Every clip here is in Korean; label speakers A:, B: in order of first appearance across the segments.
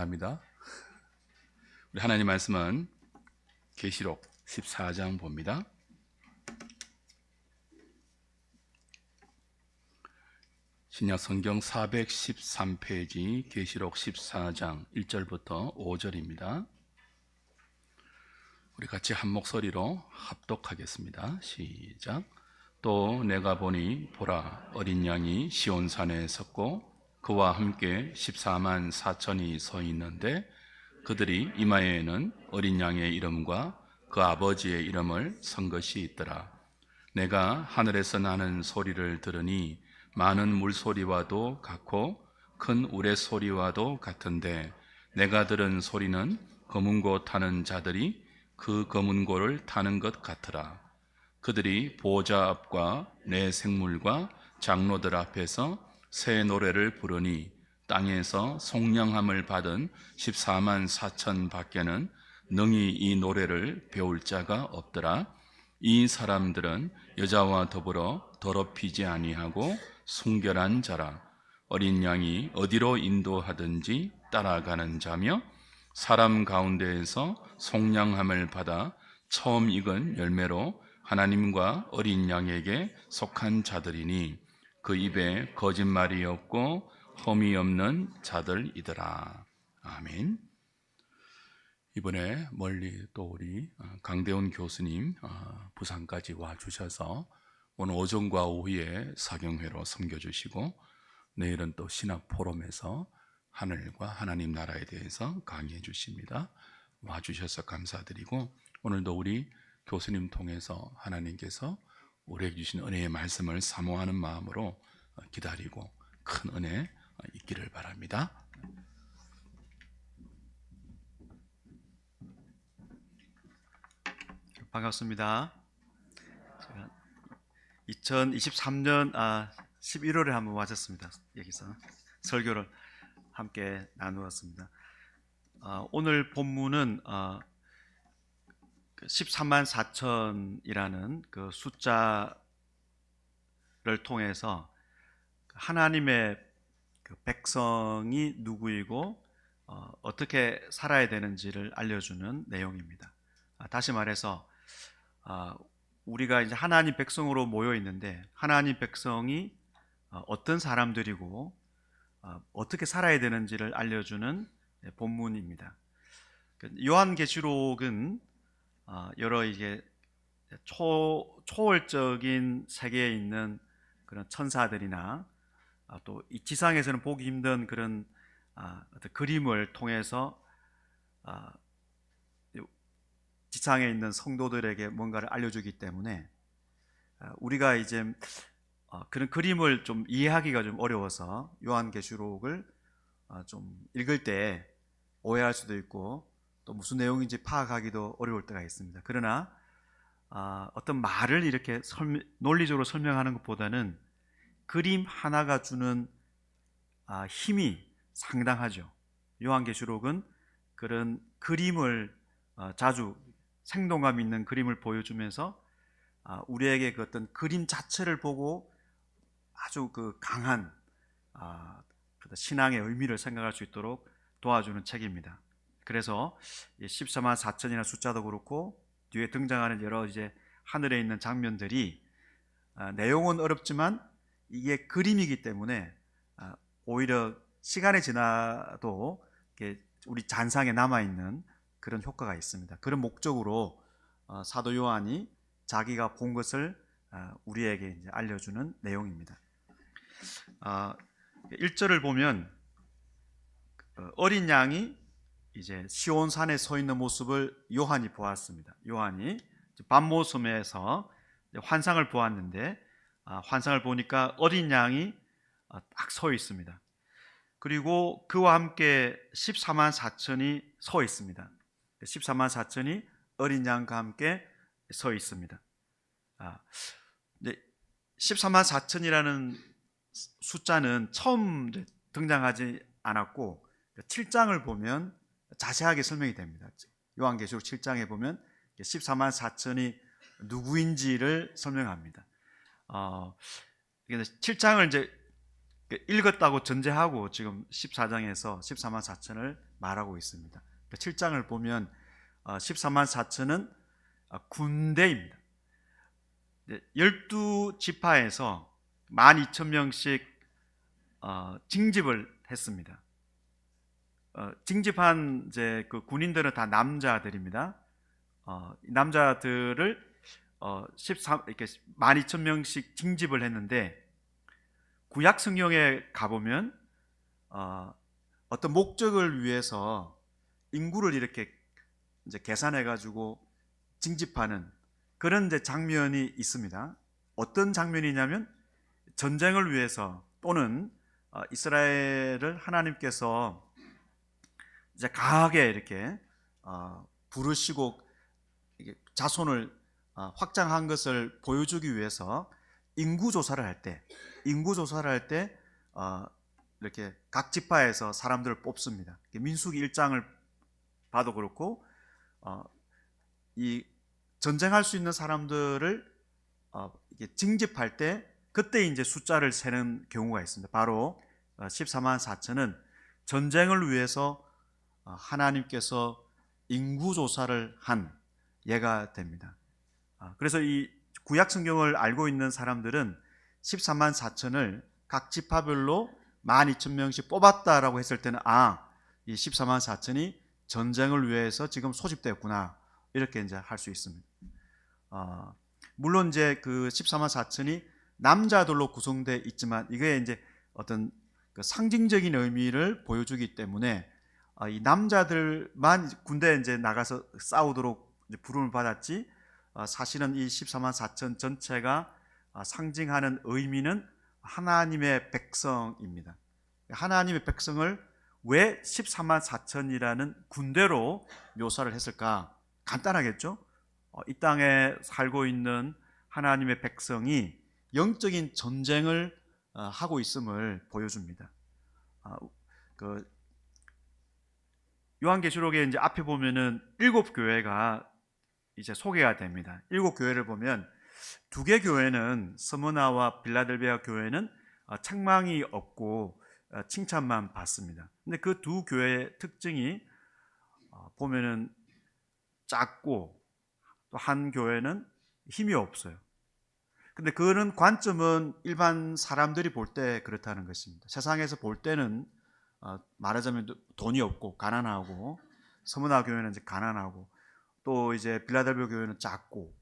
A: 합니다. 우리 하나님 말씀은 계시록 14장 봅니다. 신약 성경 413페이지 계시록 14장 1절부터 5절입니다. 우리 같이 한 목소리로 합독하겠습니다. 시작. 또 내가 보니 보라 어린 양이 시온산에 섰고 그와 함께 14만 4천이 서 있는데 그들이 이마에는 어린 양의 이름과 그 아버지의 이름을 쓴 것이 있더라. 내가 하늘에서 나는 소리를 들으니 많은 물소리와도 같고 큰 우레소리와도 같은데 내가 들은 소리는 검은 고 타는 자들이 그 검은 고를 타는 것 같으라. 그들이 보호자 앞과 내 생물과 장로들 앞에서 새 노래를 부르니 땅에서 속량함을 받은 14만 4천 밖에는 능히 이 노래를 배울 자가 없더라. 이 사람들은 여자와 더불어 더럽히지 아니하고 순결한 자라. 어린 양이 어디로 인도하든지 따라가는 자며 사람 가운데에서 속량함을 받아 처음 익은 열매로 하나님과 어린 양에게 속한 자들이니 그 입에 거짓말이 없고 험이 없는 자들이더라. 아멘. 이번에 멀리 또 우리 강대훈 교수님 부산까지 와주셔서 오늘 오전과 오후에 사경회로 섬겨주시고 내일은 또 신학 포럼에서 하늘과 하나님 나라에 대해서 강의해 주십니다. 와주셔서 감사드리고 오늘도 우리 교수님 통해서 하나님께서 우리에게 주신 은혜의 말씀을 사모하는 마음으로 기다리고 큰 은혜 있기를 바랍니다.
B: 반갑습니다. 제가 2023년 11월에 한번 와줬습니다. 여기서 설교를 함께 나누었습니다. 오늘 본문은 13만 4천이라는 그 숫자를 통해서 하나님의 그 백성이 누구이고 어떻게 살아야 되는지를 알려주는 내용입니다. 다시 말해서 우리가 이제 하나님 백성으로 모여 있는데 하나님 백성이 어떤 사람들이고 어떻게 살아야 되는지를 알려주는 본문입니다. 요한계시록은 여러 이게 초월적인 세계에 있는 그런 천사들이나 또 이 지상에서는 보기 힘든 그런 어떤 그림을 통해서 지상에 있는 성도들에게 뭔가를 알려주기 때문에 우리가 이제 그런 그림을 좀 이해하기가 좀 어려워서 요한계시록을 좀 읽을 때 오해할 수도 있고 또 무슨 내용인지 파악하기도 어려울 때가 있습니다. 그러나 어떤 말을 이렇게 논리적으로 설명하는 것보다는 그림 하나가 주는 힘이 상당하죠. 요한계시록은 그런 그림을 자주 생동감 있는 그림을 보여주면서 우리에게 그 어떤 그림 자체를 보고 아주 그 강한 신앙의 의미를 생각할 수 있도록 도와주는 책입니다. 그래서 14만 4천이라는 숫자도 그렇고 뒤에 등장하는 여러 이제 하늘에 있는 장면들이 내용은 어렵지만 이게 그림이기 때문에 오히려 시간이 지나도 우리 잔상에 남아있는 그런 효과가 있습니다. 그런 목적으로 사도 요한이 자기가 본 것을 우리에게 이제 알려주는 내용입니다. 1절을 보면 어린 양이 이제 시온산에 서 있는 모습을 요한이 보았습니다. 요한이 밤모섬에서 환상을 보았는데 환상을 보니까 어린 양이 딱 서 있습니다. 그리고 그와 함께 14만 4천이 서 있습니다. 14만 4천이 어린 양과 함께 서 있습니다. 14만 4천이라는 숫자는 처음 등장하지 않았고 7장을 보면 자세하게 설명이 됩니다. 요한계시록 7장에 보면 14만 4천이 누구인지를 설명합니다. 7장을 이제 읽었다고 전제하고 지금 14장에서 14만 4천을 말하고 있습니다. 7장을 보면 14만 4천은 군대입니다. 12지파에서 12,000명씩 징집을 했습니다. 징집한 이제 그 군인들은 다 남자들입니다. 남자들을 13 이렇게 12,000명씩 징집을 했는데, 구약 성경에 가보면 어떤 목적을 위해서 인구를 이렇게 이제 계산해 가지고 징집하는 그런 이제 장면이 있습니다. 어떤 장면이냐면 전쟁을 위해서, 또는 이스라엘을 하나님께서 이제 강하게 이렇게 부르시고 자손을 확장한 것을 보여주기 위해서 인구 조사를 할 때 이렇게 각 지파에서 사람들을 뽑습니다. 민수기 1장을 봐도 그렇고 이 전쟁할 수 있는 사람들을 징집할 때 그때 이제 숫자를 세는 경우가 있습니다. 바로 14만 4천은 전쟁을 위해서 하나님께서 인구 조사를 한 예가 됩니다. 그래서 이 구약 성경을 알고 있는 사람들은 14만 4천을 각 지파별로 12,000명씩 뽑았다라고 했을 때는 이 14만 4천이 전쟁을 위해서 지금 소집되었구나, 이렇게 이제 할 수 있습니다. 물론 이제 그 14만 4천이 남자들로 구성되어 있지만 이게 이제 어떤 그 상징적인 의미를 보여주기 때문에 이 남자들만 군대에 이제 나가서 싸우도록 이제 부름을 받았지, 사실은 이 14만 4천 전체가 상징하는 의미는 하나님의 백성입니다. 하나님의 백성을 왜 14만 4천이라는 군대로 묘사를 했을까? 간단하겠죠? 이 땅에 살고 있는 하나님의 백성이 영적인 전쟁을 하고 있음을 보여줍니다. 그 요한계시록에 이제 앞에 보면은 7교회가 이제 소개가 됩니다. 7교회를 보면 2개 교회는, 스무나와 빌라델비아 교회는 책망이 없고 칭찬만 받습니다. 근데 그 두 교회의 특징이 보면은 작고, 또 한 교회는 힘이 없어요. 근데 그런 관점은 일반 사람들이 볼 때 그렇다는 것입니다. 세상에서 볼 때는 말하자면 돈이 없고 가난하고, 스무나 교회는 이제 가난하고, 또 이제 빌라델비아 교회는 작고,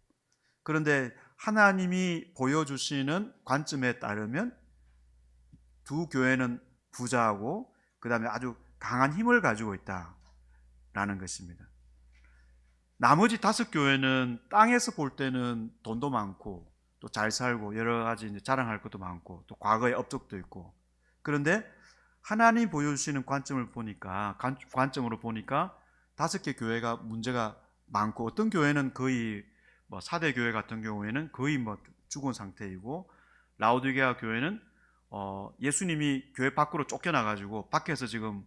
B: 그런데 하나님이 보여주시는 관점에 따르면 두 교회는 부자하고 그 다음에 아주 강한 힘을 가지고 있다라는 것입니다. 나머지 5교회는 땅에서 볼 때는 돈도 많고 또 잘 살고 여러 가지 이제 자랑할 것도 많고 또 과거의 업적도 있고, 그런데 하나님 보여주시는 관점으로 보니까 5개 교회가 문제가 많고, 어떤 교회는 거의 뭐 4대 교회 같은 경우에는 거의 뭐 죽은 상태이고, 라오디게아 교회는 예수님이 교회 밖으로 쫓겨나가지고 밖에서 지금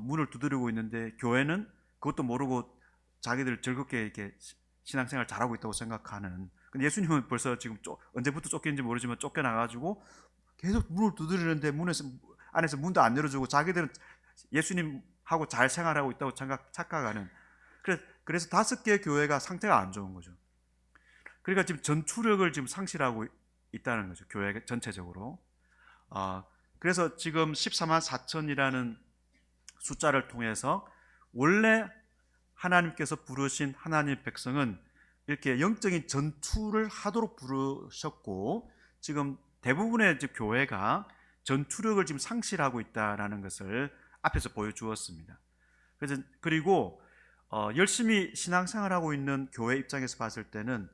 B: 문을 두드리고 있는데, 교회는 그것도 모르고 자기들 즐겁게 이렇게 신앙생활 잘하고 있다고 생각하는. 근데 예수님은 벌써 지금 언제부터 쫓겼는지 모르지만 쫓겨나가지고 계속 문을 두드리는데 안에서 문도 안 열어주고 자기들은 예수님하고 잘 생활하고 있다고 착각하는. 그래서 5개 교회가 상태가 안 좋은 거죠. 그러니까 지금 전투력을 지금 상실하고 있다는 거죠, 교회 전체적으로. 그래서 지금 14만 4천이라는 숫자를 통해서 원래 하나님께서 부르신 하나님의 백성은 이렇게 영적인 전투를 하도록 부르셨고, 지금 대부분의 교회가 전투력을 지금 상실하고 있다라는 것을 앞에서 보여주었습니다. 그리고 열심히 신앙생활하고 있는 교회 입장에서 봤을 때는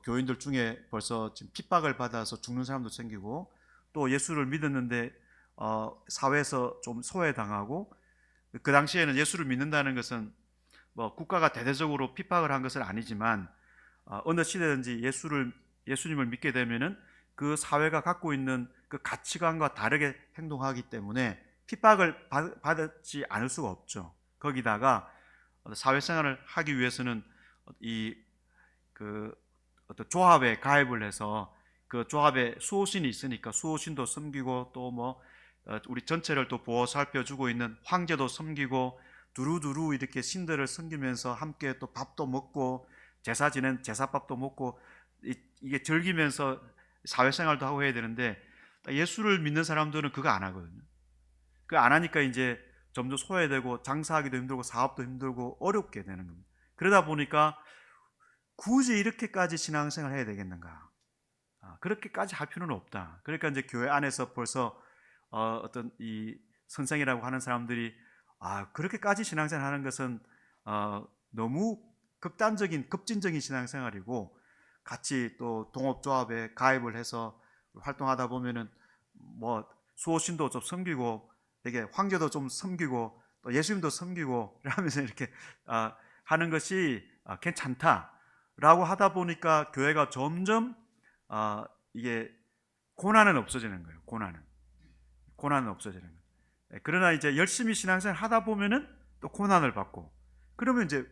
B: 교인들 중에 벌써 지금 핍박을 받아서 죽는 사람도 생기고, 또 예수를 믿었는데 사회에서 좀 소외당하고, 그 당시에는 예수를 믿는다는 것은 뭐 국가가 대대적으로 핍박을 한 것은 아니지만 어느 시대든지 예수님을 믿게 되면은 그 사회가 갖고 있는 그 가치관과 다르게 행동하기 때문에 핍박을 받지 않을 수가 없죠. 거기다가 사회생활을 하기 위해서는 어떤 조합에 가입을 해서 그 조합에 수호신이 있으니까 수호신도 섬기고, 또 뭐 우리 전체를 또 보호 살펴주고 있는 황제도 섬기고 두루두루 이렇게 신들을 섬기면서 함께 또 밥도 먹고 제사 지낸 제사밥도 먹고 이게 즐기면서 사회생활도 하고 해야 되는데 예수를 믿는 사람들은 그거 안 하거든요. 그거 안 하니까 이제 점점 소외되고 장사하기도 힘들고 사업도 힘들고 어렵게 되는 겁니다. 그러다 보니까 굳이 이렇게까지 신앙생활 해야 되겠는가? 그렇게까지 할 필요는 없다. 그러니까 이제 교회 안에서 벌써 어떤 이 선생이라고 하는 사람들이 그렇게까지 신앙생활 하는 것은 너무 극단적인 급진적인 신앙생활이고 같이 또 동업조합에 가입을 해서 활동하다 보면은 뭐 수호신도 좀 섬기고 되게 황제도 좀 섬기고 또 예수님도 섬기고 이러면서 이렇게 하는 것이 괜찮다라고 하다 보니까 교회가 점점 이게 고난은 없어지는 거예요. 고난은 없어지는 거예요. 그러나 이제 열심히 신앙생활 하다 보면은 또 고난을 받고 그러면 이제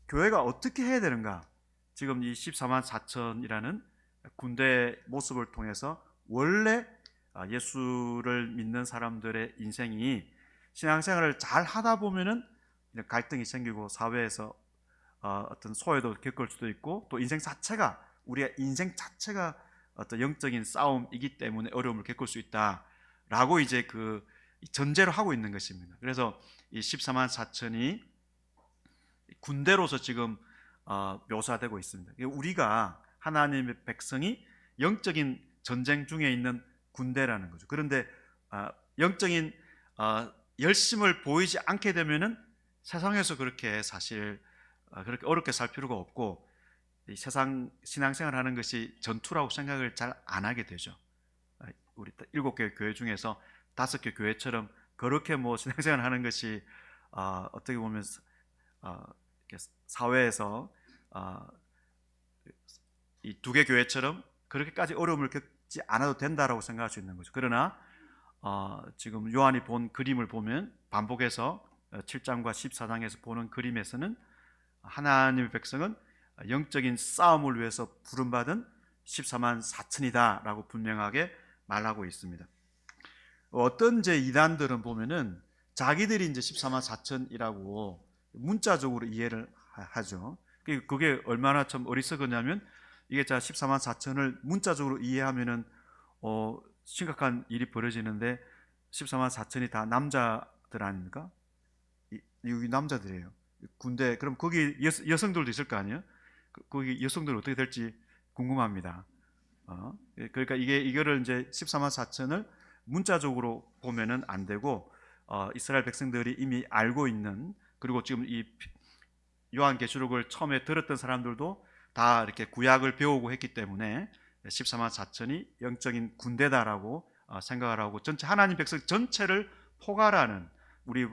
B: 교회가 어떻게 해야 되는가? 지금 이 14만 4천이라는 군대 모습을 통해서 원래 예수를 믿는 사람들의 인생이 신앙생활을 잘 하다 보면은 갈등이 생기고 사회에서 어떤 소외도 겪을 수도 있고 또 인생 자체가 우리의 인생 자체가 어떤 영적인 싸움이기 때문에 어려움을 겪을 수 있다라고 이제 그 전제로 하고 있는 것입니다. 그래서 이 14만 4천이 군대로서 지금 묘사되고 있습니다. 우리가 하나님의 백성이 영적인 전쟁 중에 있는 군대라는 거죠. 그런데 영적인 열심을 보이지 않게 되면은 세상에서 그렇게 사실 그렇게 어렵게 살 필요가 없고 세상 신앙생활 하는 것이 전투라고 생각을 잘 안 하게 되죠. 우리 7개 교회 중에서 5개 교회처럼 그렇게 뭐 신앙생활 하는 것이 어떻게 보면 사회에서 이 2개 교회처럼 그렇게까지 어려움을 겪지 않아도 된다라고 생각할 수 있는 거죠. 그러나 지금 요한이 본 그림을 보면 반복해서 7장과 14장에서 보는 그림에서는 하나님의 백성은 영적인 싸움을 위해서 부름받은 14만 4천이다 라고 분명하게 말하고 있습니다. 어떤 이제 이단들은 보면은 자기들이 이제 14만 4천이라고 문자적으로 이해를 하죠. 그게 얼마나 참 어리석었냐면 이게 자 14만 4천을 문자적으로 이해하면은 심각한 일이 벌어지는데 14만 4천이 다 남자들 아닙니까? 여기 남자들이에요. 군대 그럼 거기 여성들도 있을 거 아니에요? 거기 여성들 어떻게 될지 궁금합니다. 그러니까 이거를 이제 14만 4천을 문자적으로 보면은 안 되고 이스라엘 백성들이 이미 알고 있는 그리고 지금 이 요한계시록을 처음에 들었던 사람들도 다 이렇게 구약을 배우고 했기 때문에 14만 4천이 영적인 군대다라고 생각을 하고 전체 하나님 백성 전체를 포괄하는 우리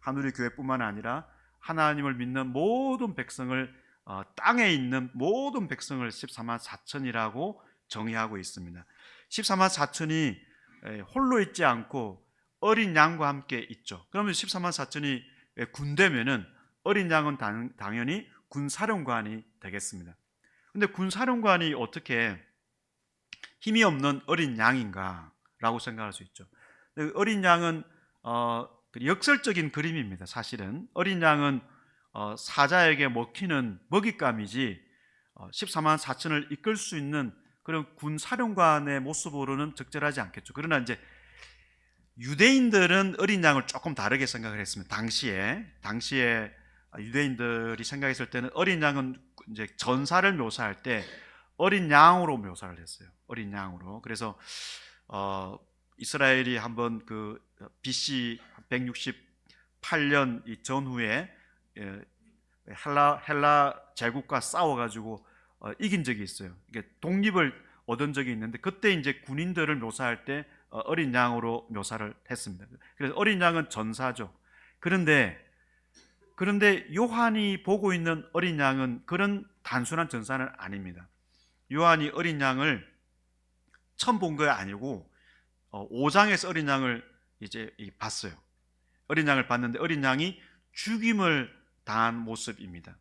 B: 한우리 교회뿐만 아니라 하나님을 믿는 모든 백성을 땅에 있는 모든 백성을 14만 4천이라고 정의하고 있습니다. 14만 4천이 홀로 있지 않고 어린 양과 함께 있죠. 그러면 14만 4천이 군대면은 어린 양은 당연히 군사령관이 되겠습니다. 근데 군사령관이 어떻게 힘이 없는 어린 양인가 라고 생각할 수 있죠. 어린 양은 역설적인 그림입니다. 사실은 어린 양은 사자에게 먹히는 먹잇감이지 14만 4천을 이끌 수 있는 그런 군사령관의 모습으로는 적절하지 않겠죠. 그러나 이제 유대인들은 어린 양을 조금 다르게 생각을 했습니다. 당시에 유대인들이 생각했을 때는 어린 양은 이제 전사를 묘사할 때 어린 양으로 묘사를 했어요. 어린 양으로. 그래서 이스라엘이 한번 그 BC 168년 이 전후에 헬라 제국과 싸워가지고 이긴 적이 있어요. 이게 독립을 얻은 적이 있는데 그때 이제 군인들을 묘사할 때 어린 양으로 묘사를 했습니다. 그래서 어린 양은 전사죠. 그런데 요한이 보고 있는 어린 양은 그런 단순한 전사는 아닙니다. 요한이 어린 양을 처음 본 거 아니고 5장에서 어린 양을 이제 봤어요. 어린 양을 봤는데 어린 양이 죽임을 당한 모습입니다.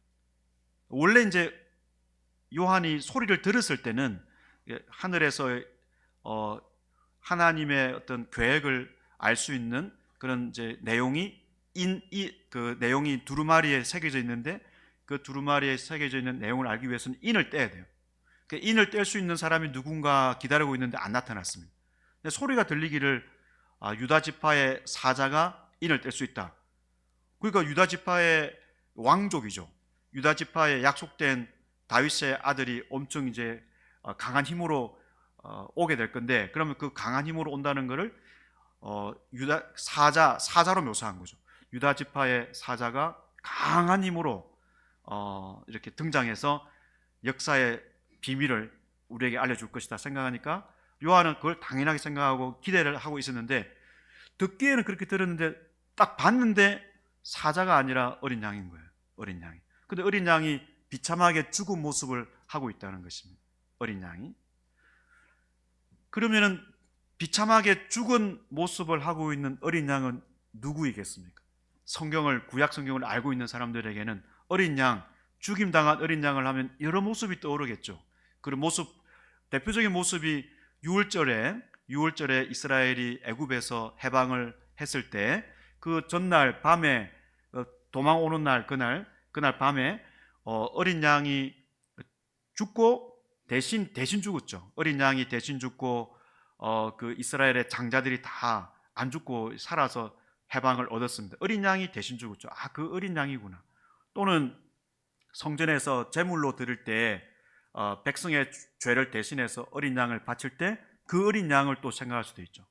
B: 원래 이제 요한이 소리를 들었을 때는 하늘에서 하나님의 어떤 계획을 알 수 있는 그런 이제 내용이 그 내용이 두루마리에 새겨져 있는데, 그 두루마리에 새겨져 있는 내용을 알기 위해서는 인을 떼야 돼요. 그 인을 뗄 수 있는 사람이 누군가 기다리고 있는데 안 나타났습니다. 근데 소리가 들리기를 유다 지파의 사자가 인을 뗄 수 있다. 그러니까 유다 지파의 왕족이죠. 유다 지파의 약속된 다윗의 아들이 엄청 이제 강한 힘으로 오게 될 건데, 그러면 그 강한 힘으로 온다는 것을 유다 사자로 묘사한 거죠. 유다 지파의 사자가 강한 힘으로 이렇게 등장해서 역사의 비밀을 우리에게 알려줄 것이다 생각하니까 요한은 그걸 당연하게 생각하고 기대를 하고 있었는데, 듣기에는 그렇게 들었는데 딱 봤는데 사자가 아니라 어린 양인 거예요. 어린 양이. 근데 어린 양이 비참하게 죽은 모습을 하고 있다는 것입니다. 어린 양이. 그러면은 비참하게 죽은 모습을 하고 있는 어린 양은 누구이겠습니까? 구약 성경을 알고 있는 사람들에게는 어린 양, 죽임당한 어린 양을 하면 여러 모습이 떠오르겠죠. 그 모습, 대표적인 모습이 6월절에 이스라엘이 애굽에서 해방을 했을 때 그 전날 밤에 도망 오는 날, 그날 밤에 어린 양이 죽고 대신 죽었죠. 어린 양이 대신 죽고 그 이스라엘의 장자들이 다 안 죽고 살아서 해방을 얻었습니다. 어린 양이 대신 죽었죠. 그 어린 양이구나. 또는 성전에서 제물로 드릴 때 백성의 죄를 대신해서 어린 양을 바칠 때 그 어린 양을 또 생각할 수도 있죠.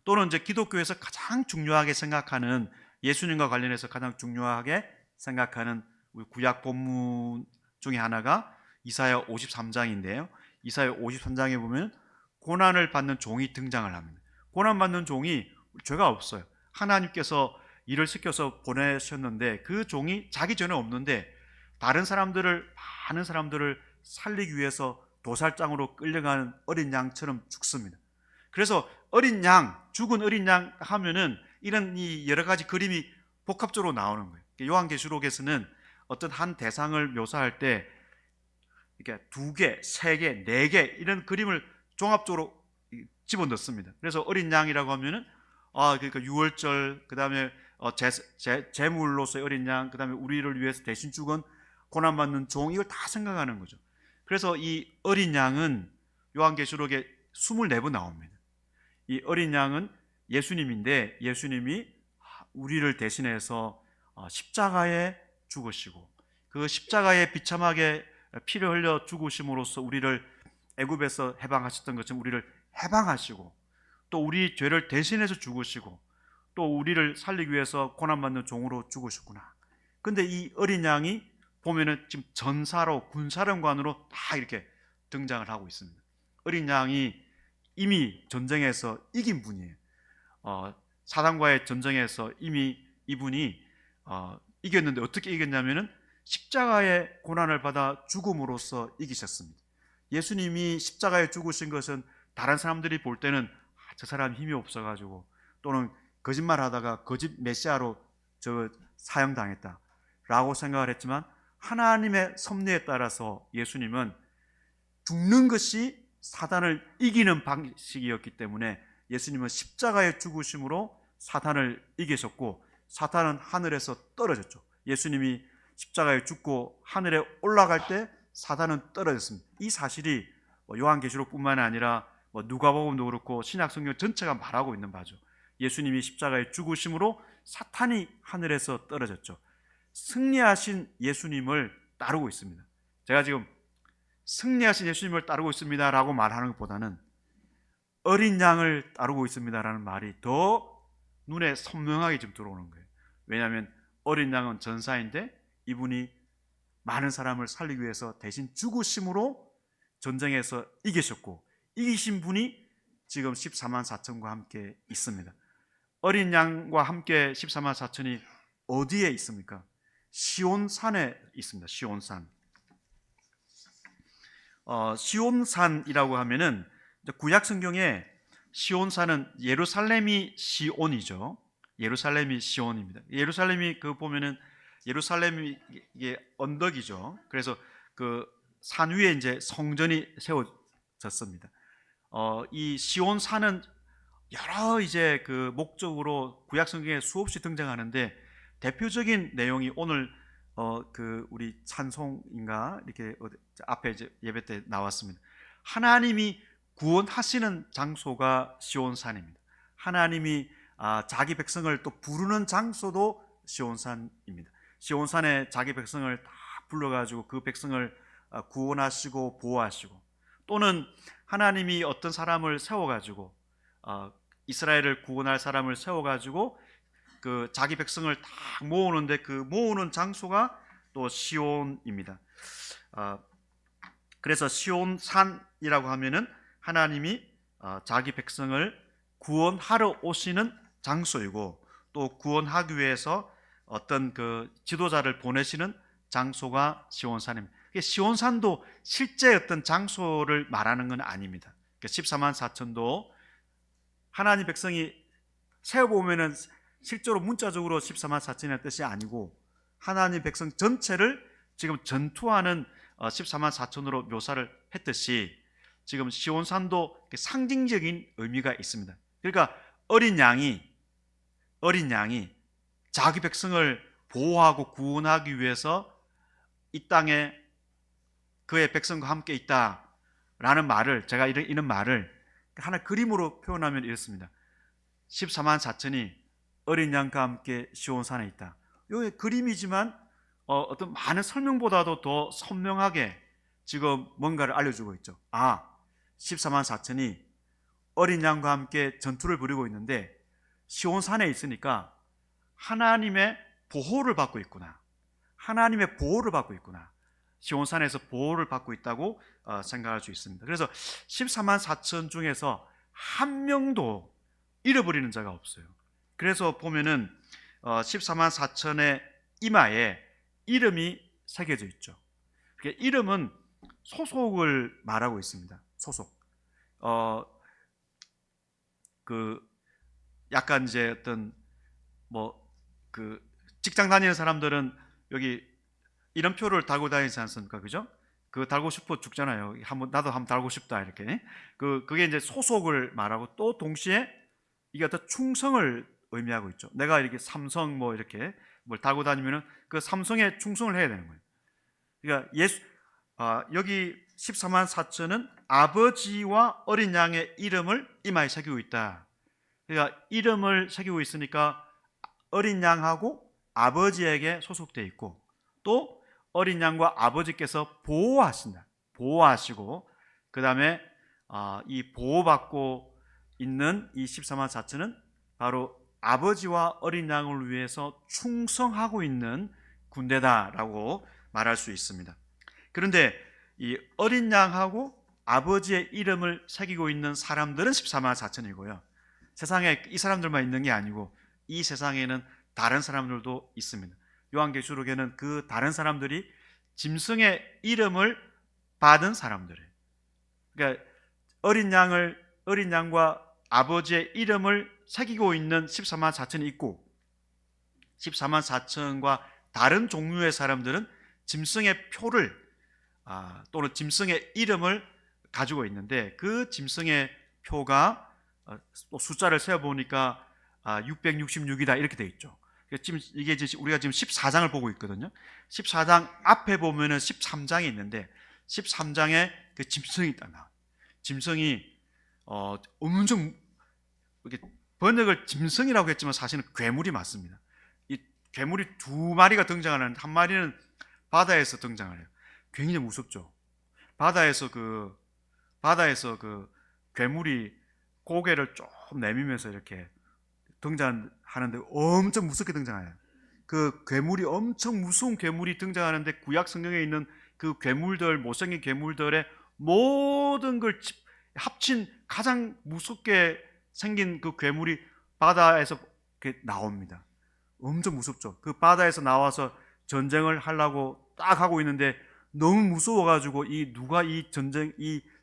B: 또는 이제 기독교에서 가장 중요하게 생각하는, 예수님과 관련해서 가장 중요하게 생각하는 우리 구약 본문 중에 하나가 이사야 53장인데요. 이사야 53장에 보면 고난을 받는 종이 등장을 합니다. 고난받는 종이 죄가 없어요. 하나님께서 일을 시켜서 보내셨는데 그 종이 자기 전에 없는데 많은 사람들을 살리기 위해서 도살장으로 끌려가는 어린 양처럼 죽습니다. 그래서 죽은 어린 양 하면은 이런 이 여러 가지 그림이 복합적으로 나오는 거예요. 요한계시록에서는 어떤 한 대상을 묘사할 때 이렇게 2개, 3개, 4개 이런 그림을 종합적으로 집어넣습니다. 그래서 어린 양이라고 하면은 그러니까 유월절, 그다음에 제물로서의 어린 양, 그다음에 우리를 위해서 대신 죽은 고난받는 종, 이걸 다 생각하는 거죠. 그래서 이 어린 양은 요한계시록에 24번 나옵니다. 이 어린 양은 예수님인데, 예수님이 우리를 대신해서 십자가에 죽으시고 그 십자가에 비참하게 피를 흘려 죽으심으로써 우리를 애굽에서 해방하셨던 것처럼 우리를 해방하시고, 또 우리 죄를 대신해서 죽으시고, 또 우리를 살리기 위해서 고난받는 종으로 죽으셨구나. 근데 이 어린 양이 보면은 지금 전사로, 군사령관으로 다 이렇게 등장을 하고 있습니다. 어린 양이 이미 전쟁에서 이긴 분이에요. 사단과의 전쟁에서 이미 이분이 이겼는데 어떻게 이겼냐면은 십자가의 고난을 받아 죽음으로써 이기셨습니다. 예수님이 십자가에 죽으신 것은 다른 사람들이 볼 때는 저 사람 힘이 없어가지고, 또는 거짓말하다가 거짓 메시아로 사형당했다 라고 생각을 했지만, 하나님의 섭리에 따라서 예수님은 죽는 것이 사단을 이기는 방식이었기 때문에 예수님은 십자가의 죽으심으로 사탄을 이기셨고, 사탄은 하늘에서 떨어졌죠. 예수님이 십자가에 죽고 하늘에 올라갈 때 사단은 떨어졌습니다. 이 사실이 요한계시록뿐만 아니라 누가복음도 그렇고 신약성경 전체가 말하고 있는 바죠. 예수님이 십자가에 죽으심으로 사탄이 하늘에서 떨어졌죠. 승리하신 예수님을 따르고 있습니다. 제가 지금 승리하신 예수님을 따르고 있습니다 라고 말하는 것보다는 어린 양을 따르고 있습니다 라는 말이 더 눈에 선명하게 지금 들어오는 거예요. 왜냐하면 어린 양은 전사인데 이분이 많은 사람을 살리기 위해서 대신 죽으심으로 전쟁에서 이기셨고, 이기신 분이 지금 14만 4천과 함께 있습니다. 어린 양과 함께 14만 4천이 어디에 있습니까? 시온산에 있습니다. 시온산. 시온산이라고 하면은 구약 성경에 시온산은 예루살렘이 시온이죠. 예루살렘이 시온입니다. 예루살렘이 보면은 예루살렘이 언덕이죠. 그래서 그 산 위에 이제 성전이 세워졌습니다. 이 시온산은 여러 이제 그 목적으로 구약 성경에 수없이 등장하는데 대표적인 내용이 오늘 그 우리 찬송인가 이렇게 앞에 이제 예배 때 나왔습니다. 하나님이 구원하시는 장소가 시온산입니다. 하나님이 자기 백성을 또 부르는 장소도 시온산입니다. 시온산에 자기 백성을 다 불러가지고 그 백성을 구원하시고 보호하시고, 또는 하나님이 어떤 사람을 세워가지고 이스라엘을 구원할 사람을 세워가지고 그 자기 백성을 다 모으는데 그 모으는 장소가 또 시온입니다. 그래서 시온산이라고 하면은 하나님이 자기 백성을 구원하러 오시는 장소이고, 또 구원하기 위해서 어떤 그 지도자를 보내시는 장소가 시온산입니다. 시온산도 실제 어떤 장소를 말하는 건 아닙니다. 14만 4천도 하나님 백성이 세어보면은 실제로 문자적으로 14만 4천이라는 뜻이 아니고 하나님 백성 전체를 지금 전투하는 14만 4천으로 묘사를 했듯이 지금 시온산도 상징적인 의미가 있습니다. 그러니까 어린 양이 자기 백성을 보호하고 구원하기 위해서 이 땅에 그의 백성과 함께 있다라는 말을, 제가 이런 말을 하나 그림으로 표현하면 이렇습니다. 14만 4천이 어린 양과 함께 시온산에 있다. 이게 그림이지만 어떤 많은 설명보다도 더 선명하게 지금 뭔가를 알려주고 있죠. 14만 4천이 어린 양과 함께 전투를 벌이고 있는데 시온산에 있으니까 하나님의 보호를 받고 있구나. 하나님의 보호를 받고 있구나. 시온산에서 보호를 받고 있다고 생각할 수 있습니다. 그래서 14만 4천 중에서 한 명도 잃어버리는 자가 없어요. 그래서 보면은 14만 4천의 이마에 이름이 새겨져 있죠. 이름은 소속을 말하고 있습니다. 소속. 그 약간 이제 어떤 그 직장 다니는 사람들은 여기 이름표를 달고 다니지 않습니까? 그죠? 그 달고 싶어 죽잖아요. 나도 한번 달고 싶다 이렇게. 그게 이제 소속을 말하고, 또 동시에 이게 어떤 충성을 의미하고 있죠. 내가 이렇게 삼성 이렇게 뭘 달고 다니면은 그 삼성에 충성을 해야 되는 거예요. 그러니까 여기 14만 4천은 아버지와 어린 양의 이름을 이마에 새기고 있다. 그러니까 이름을 새기고 있으니까 어린 양하고 아버지에게 소속되어 있고, 또 어린 양과 아버지께서 보호하시고, 그 다음에 이 보호받고 있는 이 14만 4천은 바로 아버지와 어린 양을 위해서 충성하고 있는 군대다라고 말할 수 있습니다. 그런데 이 어린 양하고 아버지의 이름을 새기고 있는 사람들은 14만 4천이고요. 세상에 이 사람들만 있는 게 아니고 이 세상에는 다른 사람들도 있습니다. 요한계시록에는 그 다른 사람들이 짐승의 이름을 받은 사람들이에요. 그러니까 어린 양과 아버지의 이름을 새기고 있는 14만 4천이 있고, 14만 4천과 다른 종류의 사람들은 짐승의 표를 또는 짐승의 이름을 가지고 있는데, 그 짐승의 표가 또 숫자를 세어보니까 666이다 이렇게 되어 있죠. 지금 이게 우리가 지금 14장을 보고 있거든요. 14장 앞에 보면은 13장이 있는데 13장에 그 짐승이 딱 나와요. 짐승이 엄청 이렇게 번역을 짐승이라고 했지만 사실은 괴물이 맞습니다. 이 괴물이 두 마리가 등장하는데 한 마리는 바다에서 등장을 해요. 굉장히 무섭죠. 바다에서 그 괴물이 고개를 좀 내밀면서 이렇게 등장하는데 엄청 무섭게 등장해요. 그 괴물이 엄청 무서운 괴물이 등장하는데 구약 성경에 있는 그 괴물들, 못생긴 괴물들의 모든 걸 합친 가장 무섭게 생긴 그 괴물이 바다에서 나옵니다. 엄청 무섭죠. 그 바다에서 나와서 전쟁을 하려고 딱 하고 있는데 너무 무서워가지고 누가 이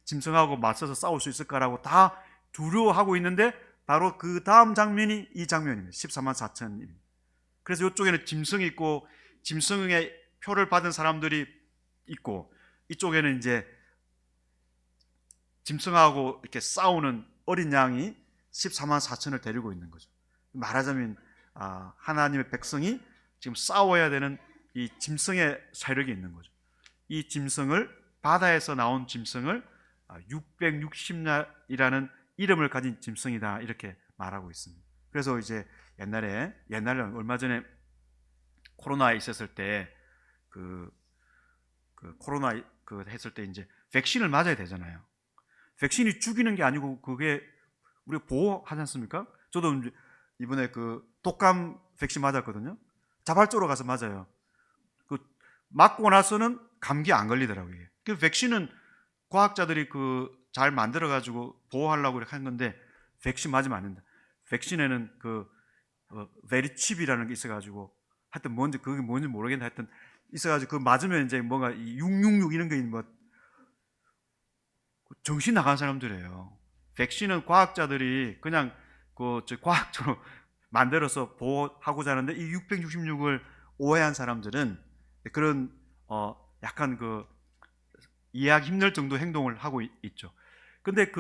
B: 짐승하고 맞서서 싸울 수 있을까라고 다 두려워하고 있는데 바로 그 다음 장면이 이 장면입니다. 14만 4천입니다. 그래서 이쪽에는 짐승이 있고 짐승의 표를 받은 사람들이 있고, 이쪽에는 이제 짐승하고 이렇게 싸우는 어린 양이 14만 4천을 데리고 있는 거죠. 말하자면 하나님의 백성이 지금 싸워야 되는 이 짐승의 세력이 있는 거죠. 이 짐승을, 바다에서 나온 짐승을 660이라는 이름을 가진 짐승이다, 이렇게 말하고 있습니다. 그래서 이제 옛날에 얼마 전에 코로나 있었을 때 코로나 했을 때 이제 백신을 맞아야 되잖아요. 백신이 죽이는 게 아니고 그게 우리가 보호하지 않습니까? 저도 이번에 독감 백신 맞았거든요. 자발적으로 가서 맞아요. 맞고 나서는 감기 안 걸리더라고요. 그 백신은 과학자들이 잘 만들어 가지고 보호하려고 이렇게 한 건데, 백신 맞으면 안 된다. 백신에는 베리칩이라는 게 있어 가지고, 하여튼 그게 뭔지 모르겠는데, 하여튼 있어 가지고 맞으면 이제 뭔가 666 이런 게 뭐 정신 나간 사람들이에요. 백신은 과학자들이 그냥 과학적으로 만들어서 보호하고자 하는데, 이 666을 오해한 사람들은 그런 약간 이해하기 힘들 정도 행동을 하고 있죠. 근데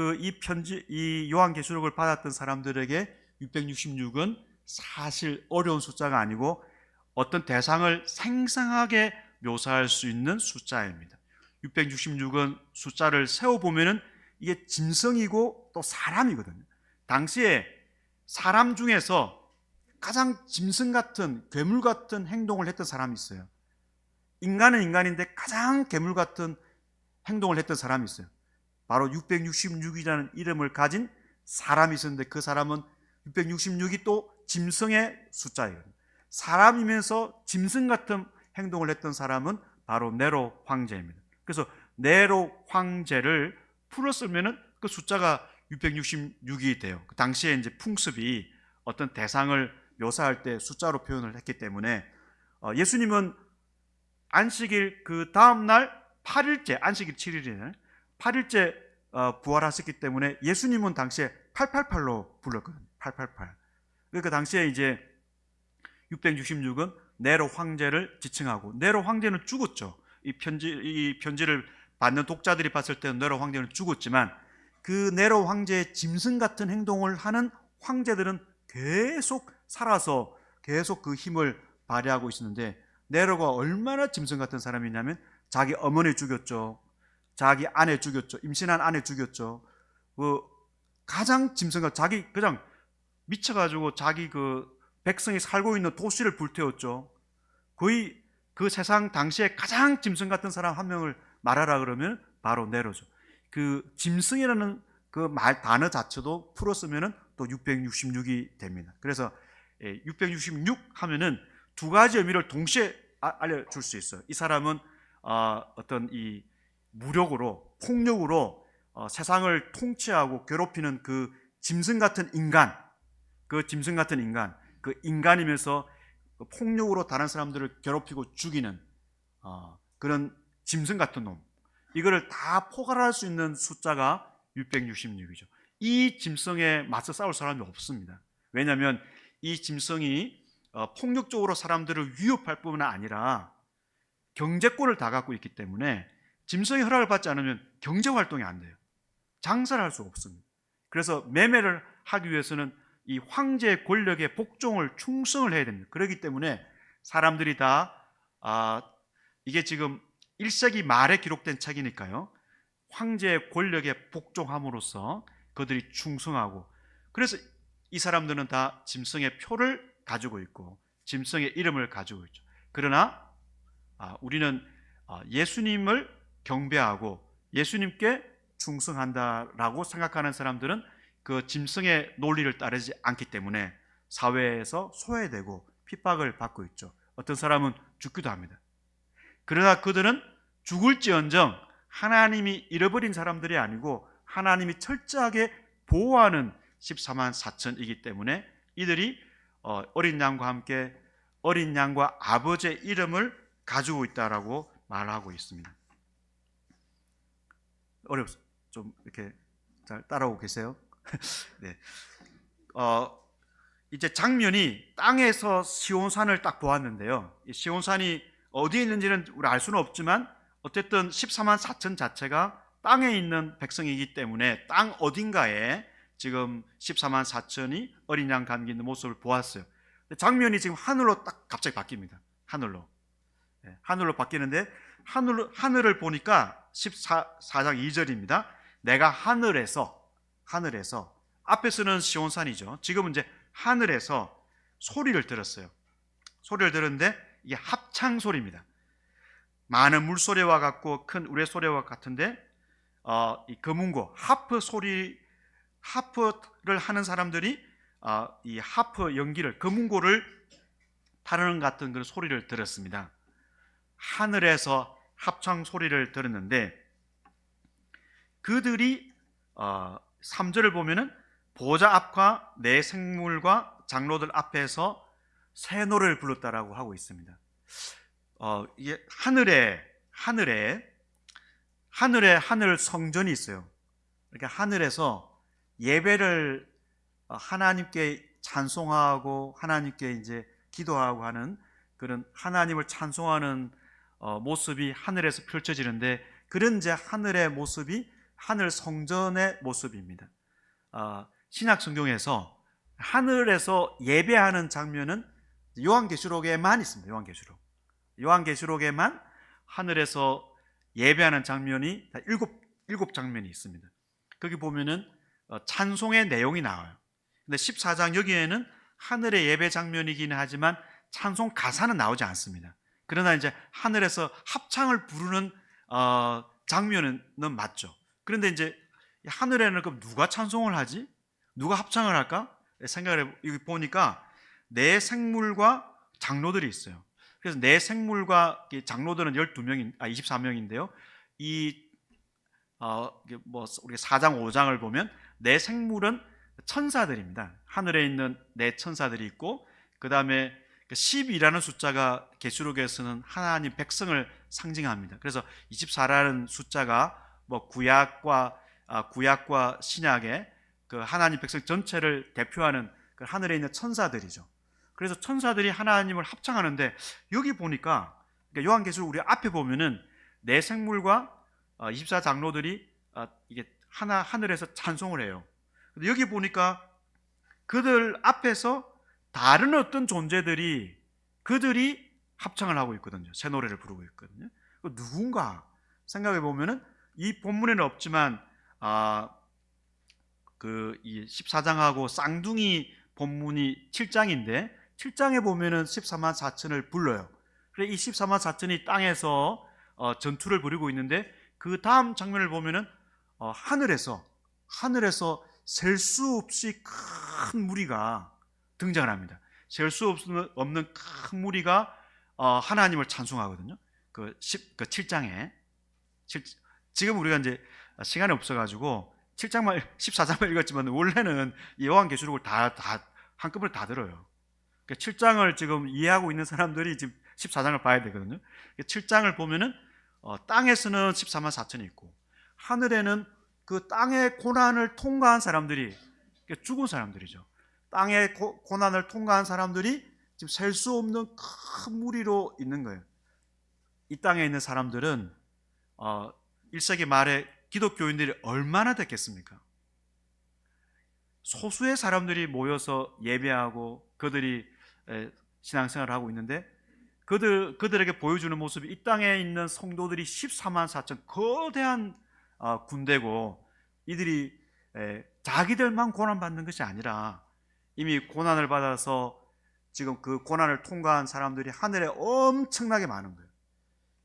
B: 이 요한계시록을 받았던 사람들에게 666은 사실 어려운 숫자가 아니고 어떤 대상을 생생하게 묘사할 수 있는 숫자입니다. 666은 숫자를 세어보면은 이게 짐승이고 또 사람이거든요. 당시에 사람 중에서 가장 짐승 같은, 괴물 같은 행동을 했던 사람이 있어요. 인간은 인간인데 가장 괴물 같은 행동을 했던 사람이 있어요. 바로 666이라는 이름을 가진 사람이 있었는데, 그 사람은 666이 또 짐승의 숫자예요. 사람이면서 짐승 같은 행동을 했던 사람은 바로 네로 황제입니다. 그래서 네로 황제를 풀어 쓰면은 그 숫자가 666이 돼요. 그 당시에 이제 풍습이 어떤 대상을 묘사할 때 숫자로 표현을 했기 때문에, 예수님은 안식일 그 다음 날 8일째, 안식일 7일이잖아요. 8일째 부활하셨기 때문에 예수님은 당시에 888로 불렀거든요. 888. 그러니까 당시에 이제 666은 네로 황제를 지칭하고, 네로 황제는 죽었죠. 이 편지를 받는 독자들이 봤을 때는 네로 황제는 죽었지만, 그 네로 황제의 짐승 같은 행동을 하는 황제들은 계속 살아서 계속 그 힘을 발휘하고 있었는데, 네로가 얼마나 짐승 같은 사람이냐면 자기 어머니 죽였죠. 자기 아내 죽였죠. 임신한 아내 죽였죠. 가장 짐승 같은, 자기 그냥 미쳐가지고 자기 백성이 살고 있는 도시를 불태웠죠. 거의 그 세상 당시에 가장 짐승 같은 사람 한 명을 말하라 그러면 바로 네로죠. 짐승이라는 단어 자체도 풀었으면은 또 666이 됩니다. 그래서 666 하면은 두 가지 의미를 동시에 알려줄 수 있어요. 이 사람은 어떤 이 무력으로, 폭력으로 세상을 통치하고 괴롭히는 짐승 같은 인간, 인간이면서 폭력으로 다른 사람들을 괴롭히고 죽이는 그런 짐승 같은 놈, 이거를 다 포괄할 수 있는 숫자가 666이죠. 이 짐승에 맞서 싸울 사람이 없습니다. 왜냐하면 이 짐승이 폭력적으로 사람들을 위협할 뿐만 아니라 경제권을 다 갖고 있기 때문에, 짐승의 허락을 받지 않으면 경제활동이 안 돼요. 장사를 할 수가 없습니다. 그래서 매매를 하기 위해서는 이 황제의 권력에 복종을, 충성을 해야 됩니다. 그렇기 때문에 사람들이 다 이게 지금 1세기 말에 기록된 책이니까요, 황제의 권력에 복종함으로써 그들이 충성하고, 그래서 이 사람들은 다 짐승의 표를 가지고 있고 짐승의 이름을 가지고 있죠. 그러나 우리는 예수님을 경배하고 예수님께 충성한다라고 생각하는 사람들은 그 짐승의 논리를 따르지 않기 때문에 사회에서 소외되고 핍박을 받고 있죠. 어떤 사람은 죽기도 합니다. 그러나 그들은 죽을지언정 하나님이 잃어버린 사람들이 아니고 하나님이 철저하게 보호하는 14만 4천이기 때문에 이들이 어린 양과 함께 어린 양과 아버지의 이름을 가지고 있다라고 말하고 있습니다. 좀 이렇게 잘 따라오고 계세요? 네. 이제 장면이 땅에서 시온산을 딱 보았는데요. 이 시온산이 어디에 있는지는 우리 알 수는 없지만 어쨌든 14만 4천 자체가 땅에 있는 백성이기 때문에 땅 어딘가에 지금 14만 4천이 어린 양 감기는 모습을 보았어요. 장면이 지금 하늘로 딱 갑자기 바뀝니다. 하늘로. 하늘로 바뀌는데 하늘을 보니까 14장 2절입니다. 내가 하늘에서 앞에서는 시온산이죠. 지금은 이제 하늘에서 소리를 들었어요. 소리를 들었는데 이게 합창 소리입니다. 많은 물소리와 같고 큰 우레소리와 같은데 이 금운고 하프를 하는 사람들이 이 하프 연기를 금운고를 타르는 같은 그런 소리를 들었습니다. 하늘에서 합창 소리를 들었는데 그들이 3절을 보면은 보좌 앞과 내 생물과 장로들 앞에서 새 노래를 불렀다라고 하고 있습니다. 이게 하늘에 하늘 성전이 있어요. 그러니까 하늘에서 예배를 하나님께 찬송하고 하나님께 이제 기도하고 하는 그런 하나님을 찬송하는 모습이 하늘에서 펼쳐지는데 그런 이제 하늘의 모습이 하늘 성전의 모습입니다. 신약 성경에서 하늘에서 예배하는 장면은 요한계시록에만 있습니다. 요한계시록에만 하늘에서 예배하는 장면이 다 일곱 장면이 있습니다. 거기 보면은 찬송의 내용이 나와요. 근데 14장 여기에는 하늘의 예배 장면이기는 하지만 찬송 가사는 나오지 않습니다. 그러나 이제 하늘에서 합창을 부르는 장면은 맞죠. 그런데 이제 하늘에는 그럼 누가 찬송을 하지? 누가 합창을 할까? 생각을 보니까 내 생물과 장로들이 있어요. 그래서 내 생물과 장로들은 24명인데요. 우리 4장 5장을 보면 내 생물은 천사들입니다. 하늘에 있는 내 천사들이 있고 그 다음에 10이라는 숫자가 계시록에서는 하나님 백성을 상징합니다. 그래서 24라는 숫자가 구약과 신약의 그 하나님 백성 전체를 대표하는 그 하늘에 있는 천사들이죠. 그래서 천사들이 하나님을 합창하는데 여기 보니까 그러니까 요한계시록 우리 앞에 보면은 내 생물과 24장로들이 이게 하늘에서 찬송을 해요. 근데 여기 보니까 그들 앞에서 다른 어떤 존재들이 그들이 합창을 하고 있거든요. 새 노래를 부르고 있거든요. 누군가 생각해 보면은 이 본문에는 없지만 이 14장하고 쌍둥이 본문이 7장인데 7장에 보면은 14만 4천을 불러요. 그래 이 14만 4천이 땅에서 전투를 벌이고 있는데 그 다음 장면을 보면은 하늘에서 셀 수 없이 큰 무리가 등장을 합니다. 셀 수 없는 큰 무리가 하나님을 찬송하거든요. 그 7장에 지금 우리가 이제 시간이 없어가지고 7장만 14장만 읽었지만 원래는 요한계시록을 다 한꺼번에 다 들어요. 7장을 지금 이해하고 있는 사람들이 지금 14장을 봐야 되거든요. 7장을 보면은 땅에서는 14만 4천이 있고 하늘에는 그 땅의 고난을 통과한 사람들이 죽은 사람들이죠. 땅의 고난을 통과한 사람들이 지금 셀 수 없는 큰 무리로 있는 거예요. 이 땅에 있는 사람들은 1세기 말에 기독교인들이 얼마나 됐겠습니까? 소수의 사람들이 모여서 예배하고 그들이 신앙생활을 하고 있는데 그들에게 보여주는 모습이 이 땅에 있는 성도들이 14만 4천 거대한 군대고 이들이 자기들만 고난받는 것이 아니라 이미 고난을 받아서 지금 그 고난을 통과한 사람들이 하늘에 엄청나게 많은 거예요.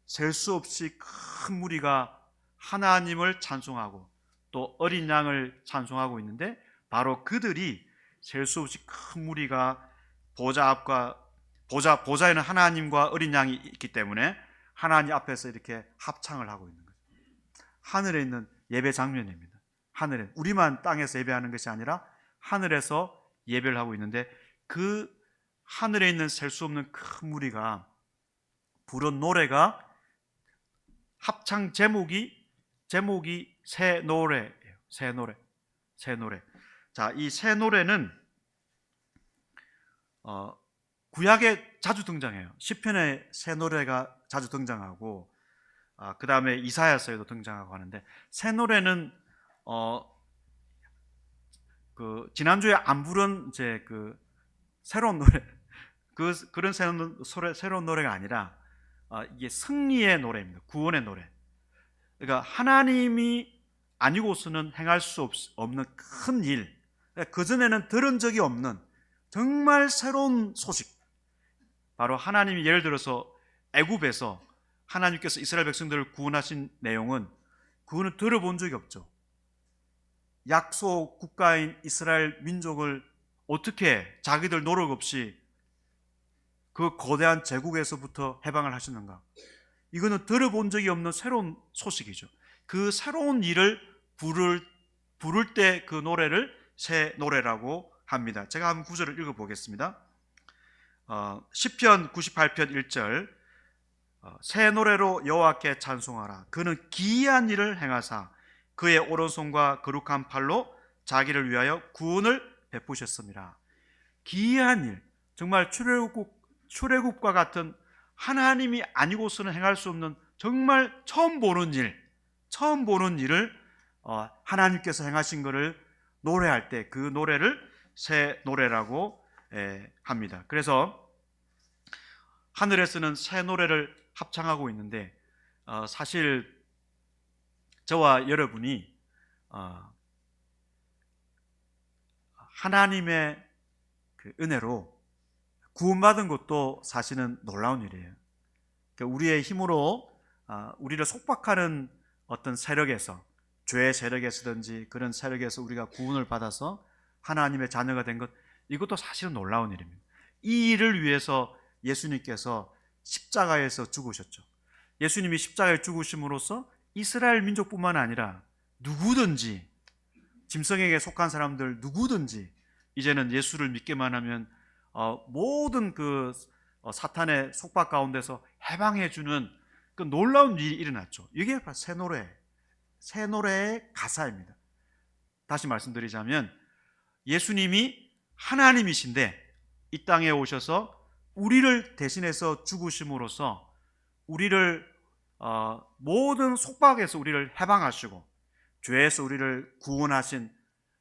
B: 셀 수 없이 큰 무리가 하나님을 찬송하고 또 어린 양을 찬송하고 있는데 바로 그들이 셀 수 없이 큰 무리가 보좌에는 하나님과 어린 양이 있기 때문에 하나님 앞에서 이렇게 합창을 하고 있는 거죠. 하늘에 있는 예배 장면입니다. 하늘에 우리만 땅에서 예배하는 것이 아니라 하늘에서 예배를 하고 있는데 그 하늘에 있는 셀 수 없는 큰 무리가 부른 노래가 합창 제목이 새 노래예요. 새 노래. 자, 이 새 노래는 구약에 자주 등장해요. 시편에 새 노래가 자주 등장하고 그 다음에 이사야서에도 등장하고 하는데 새 노래는 지난주에 안 부른 이제 새로운 노래, 그런 새로운 노래가 아니라 이게 승리의 노래입니다. 구원의 노래. 그러니까 하나님이 아니고서는 행할 수 없는 큰 일, 그전에는 들은 적이 없는 정말 새로운 소식. 바로 하나님이 예를 들어서 애굽에서 하나님께서 이스라엘 백성들을 구원하신 내용은 그거는 들어본 적이 없죠. 약속 국가인 이스라엘 민족을 어떻게 자기들 노력 없이 그 거대한 제국에서부터 해방을 하셨는가? 이거는 들어본 적이 없는 새로운 소식이죠. 그 새로운 일을 부를 때 그 노래를 새 노래라고 합니다. 제가 한번 구절을 읽어보겠습니다. 시편 98편 1절, 새 노래로 여호와께 찬송하라. 그는 기이한 일을 행하사 그의 오른손과 거룩한 팔로 자기를 위하여 구원을 베푸셨습니다. 기이한 일, 정말 출애굽과 같은 하나님이 아니고서는 행할 수 없는 정말 처음 보는 일을 하나님께서 행하신 것을 노래할 때 그 노래를 새 노래라고 합니다. 그래서 하늘에서는 새 노래를 합창하고 있는데 사실 저와 여러분이 하나님의 그 은혜로 구원받은 것도 사실은 놀라운 일이에요. 우리의 힘으로 우리를 속박하는 어떤 세력에서, 죄의 세력에서든지 그런 세력에서 우리가 구원을 받아서 하나님의 자녀가 된 것, 이것도 사실은 놀라운 일입니다. 이 일을 위해서 예수님께서 십자가에서 죽으셨죠. 예수님이 십자가에 죽으심으로써 이스라엘 민족뿐만 아니라 누구든지, 짐승에게 속한 사람들 누구든지 이제는 예수를 믿기만 하면 모든 사탄의 속박 가운데서 해방해주는 그 놀라운 일이 일어났죠. 이게 바로 새 노래의 가사입니다. 다시 말씀드리자면 예수님이 하나님이신데 이 땅에 오셔서 우리를 대신해서 죽으심으로써 우리를 모든 속박에서 우리를 해방하시고 죄에서 우리를 구원하신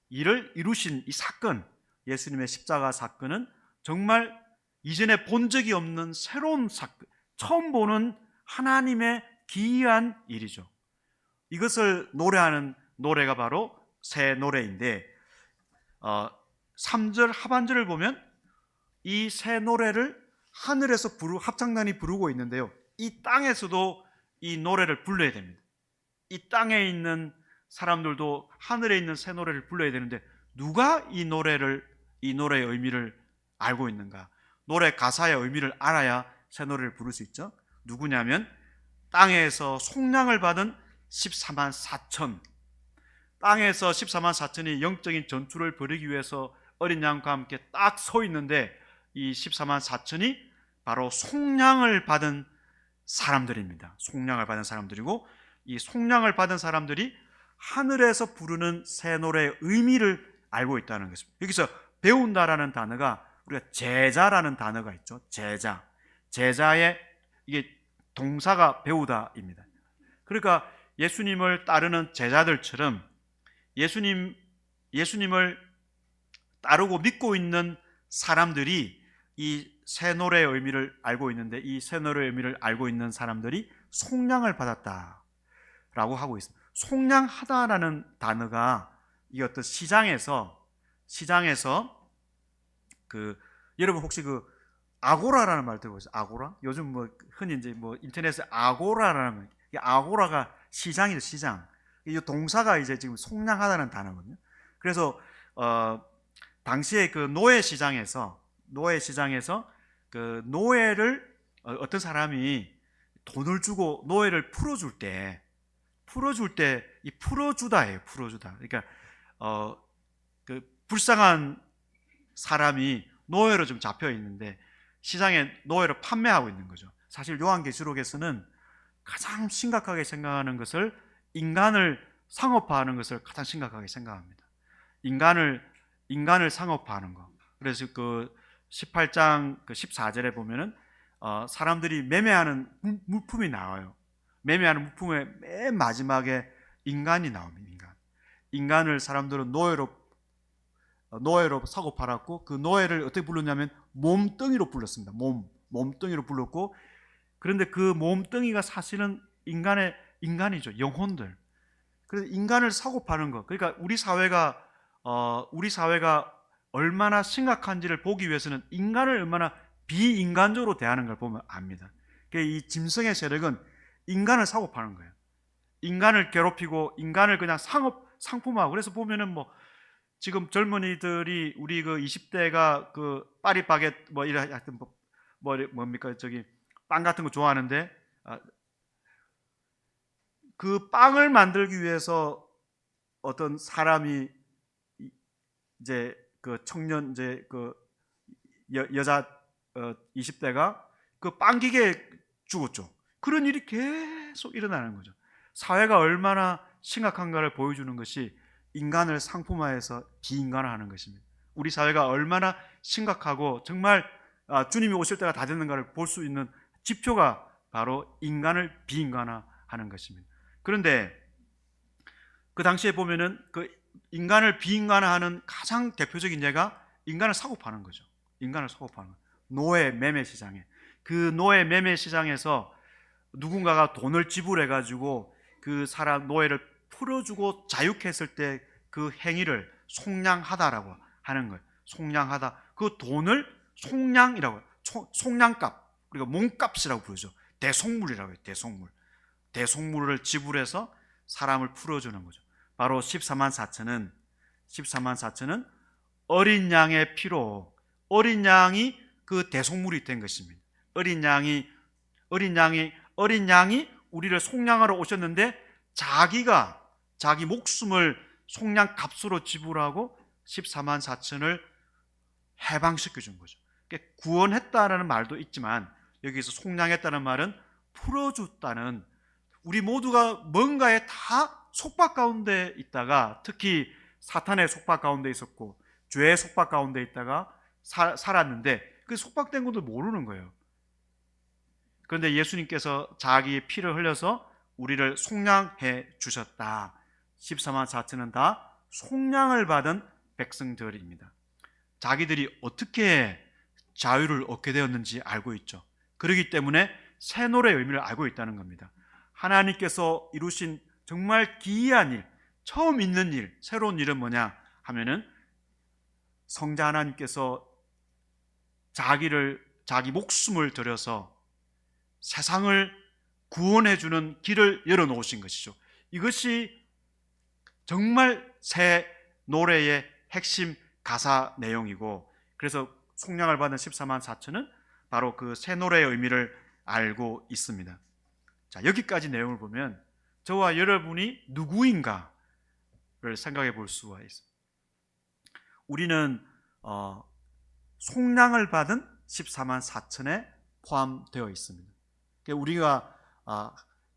B: 일을 이루신 이 사건, 예수님의 십자가 사건은 정말 이전에 본 적이 없는 새로운 사건, 처음 보는 하나님의 기이한 일이죠. 이것을 노래하는 노래가 바로 새 노래인데 3절 하반절을 보면 이 새 노래를 하늘에서 합창단이 부르고 있는데요, 이 땅에서도 이 노래를 불러야 됩니다. 이 땅에 있는 사람들도 하늘에 있는 새 노래를 불러야 되는데 누가 이 노래의 의미를 알고 있는가? 노래 가사의 의미를 알아야 새 노래를 부를 수 있죠. 누구냐면 땅에서 속량을 받은 14만 4천, 땅에서 14만 4천이 영적인 전투를 벌이기 위해서 어린 양과 함께 딱 서 있는데 이 14만 4천이 바로 속량을 받은 사람들입니다. 속량을 받은 사람들이고, 이 속량을 받은 사람들이 하늘에서 부르는 새 노래의 의미를 알고 있다는 것입니다. 여기서 배운다라는 단어가, 우리가 제자라는 단어가 있죠. 제자의 이게 동사가 배우다입니다. 그러니까 예수님을 따르는 제자들처럼 예수님을 따르고 믿고 있는 사람들이 이 새 노래의 의미를 알고 있는데, 이 새 노래의 의미를 알고 있는 사람들이 속량을 받았다라고 하고 있습니다. 속량하다라는 단어가 이 어떤 시장에서 여러분 혹시 아고라라는 말 들어보셨어요? 아고라? 요즘 흔히 이제 인터넷에 아고라라는, 아고라가 시장이죠, 시장. 이 동사가 이제 지금 속량하다는 단어거든요. 그래서 당시에 노예 시장에서 노예를 어떤 사람이 돈을 주고 노예를 풀어줄 때 이 풀어주다예요. 풀어주다. 그러니까 불쌍한 사람이 노예로 좀 잡혀 있는데 시장에 노예로 판매하고 있는 거죠. 사실 요한계시록에서는 가장 심각하게 생각하는 것을, 인간을 상업화하는 것을 가장 심각하게 생각합니다. 인간을 상업화하는 거. 그래서 18장 14절에 보면은 사람들이 매매하는 물품이 나와요. 매매하는 물품의 맨 마지막에 인간이 나옵니다. 인간을 사람들은 노예로 노예로 사고 팔았고 그 노예를 어떻게 불렀냐면 몸뚱이로 불렀습니다. 몸뚱이로 불렀고, 그런데 그 몸뚱이가 사실은 인간이죠. 영혼들. 그래서 인간을 사고 파는 것. 그러니까 우리 사회가 얼마나 심각한지를 보기 위해서는 인간을 얼마나 비인간적으로 대하는 걸 보면 압니다. 그러니까 이 짐승의 세력은 인간을 사고 파는 거예요. 인간을 괴롭히고 인간을 그냥 상품화하고. 그래서 보면은 뭐 지금 젊은이들이 우리 그 20대가 그 파리바게트 뭐 이런 하여튼 뭡니까 저기 빵 같은 거 좋아하는데, 그 빵을 만들기 위해서 어떤 사람이 이제 그 청년 이제 그 여자 20대가 그 빵 기계에 죽었죠. 그런 일이 계속 일어나는 거죠. 사회가 얼마나 심각한가를 보여주는 것이 인간을 상품화해서 비인간화하는 것입니다. 우리 사회가 얼마나 심각하고 정말 주님이 오실 때가 다 됐는가를 볼 수 있는 지표가 바로 인간을 비인간화하는 것입니다. 그런데 그 당시에 보면은 그 인간을 비인간화하는 가장 대표적인 예가 인간을 사고 파는 거죠. 인간을 사고 파는 거예요. 노예 매매 시장에, 그 노예 매매 시장에서 누군가가 돈을 지불해 가지고 그 사람 노예를 풀어주고 자유했을 때 그 행위를 속량하다라고 하는 거예요. 속량하다. 그 돈을 속량이라고 해요. 속량값, 그리고 몸값이라고 부르죠. 대속물이라고 해요. 대속물을 지불해서 사람을 풀어주는 거죠. 바로 14만 4천은 어린 양의 피로, 어린 양이 그 대속물이 된 것입니다. 어린 양이 우리를 속량하러 오셨는데 자기 목숨을 속량 값으로 지불하고 14만 4천을 해방시켜 준 거죠. 구원했다라는 말도 있지만 여기서 속량했다는 말은 풀어줬다는, 우리 모두가 뭔가에 다 속박 가운데 있다가, 특히 사탄의 속박 가운데 있었고 죄의 속박 가운데 있다가 살았는데 그 속박된 것도 모르는 거예요. 그런데 예수님께서 자기의 피를 흘려서 우리를 속량해 주셨다. 14만 4천은 다 속량을 받은 백성들입니다. 자기들이 어떻게 자유를 얻게 되었는지 알고 있죠. 그렇기 때문에 새 노래의 의미를 알고 있다는 겁니다. 하나님께서 이루신 정말 기이한 일, 처음 있는 일, 새로운 일은 뭐냐 하면은 성자 하나님께서 자기 목숨을 들여서 세상을 구원해 주는 길을 열어 놓으신 것이죠. 이것이 정말 새 노래의 핵심 가사 내용이고, 그래서 속량을 받은 14만 4천은 바로 그 새 노래의 의미를 알고 있습니다. 자, 여기까지 내용을 보면 저와 여러분이 누구인가를 생각해 볼 수가 있습니다. 우리는 속량을 받은 14만 4천에 포함되어 있습니다. 우리가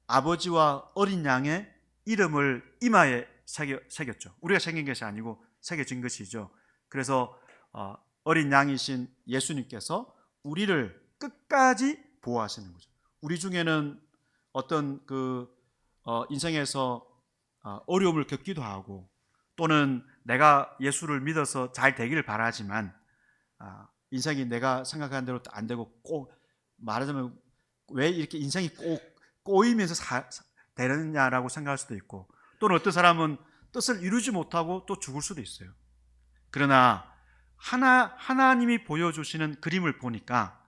B: 아버지와 어린 양의 이름을 이마에 새겼죠. 우리가 새긴 것이 아니고 새겨진 것이죠. 그래서 어린 양이신 예수님께서 우리를 끝까지 보호하시는 거죠. 우리 중에는 어떤 인생에서 어려움을 겪기도 하고, 또는 내가 예수를 믿어서 잘 되기를 바라지만 인생이 내가 생각한 대로 안 되고, 꼭 말하자면 왜 이렇게 인생이 꼭 꼬이면서 되느냐라고 생각할 수도 있고, 또는 어떤 사람은 뜻을 이루지 못하고 또 죽을 수도 있어요. 그러나 하나님이 보여주시는 그림을 보니까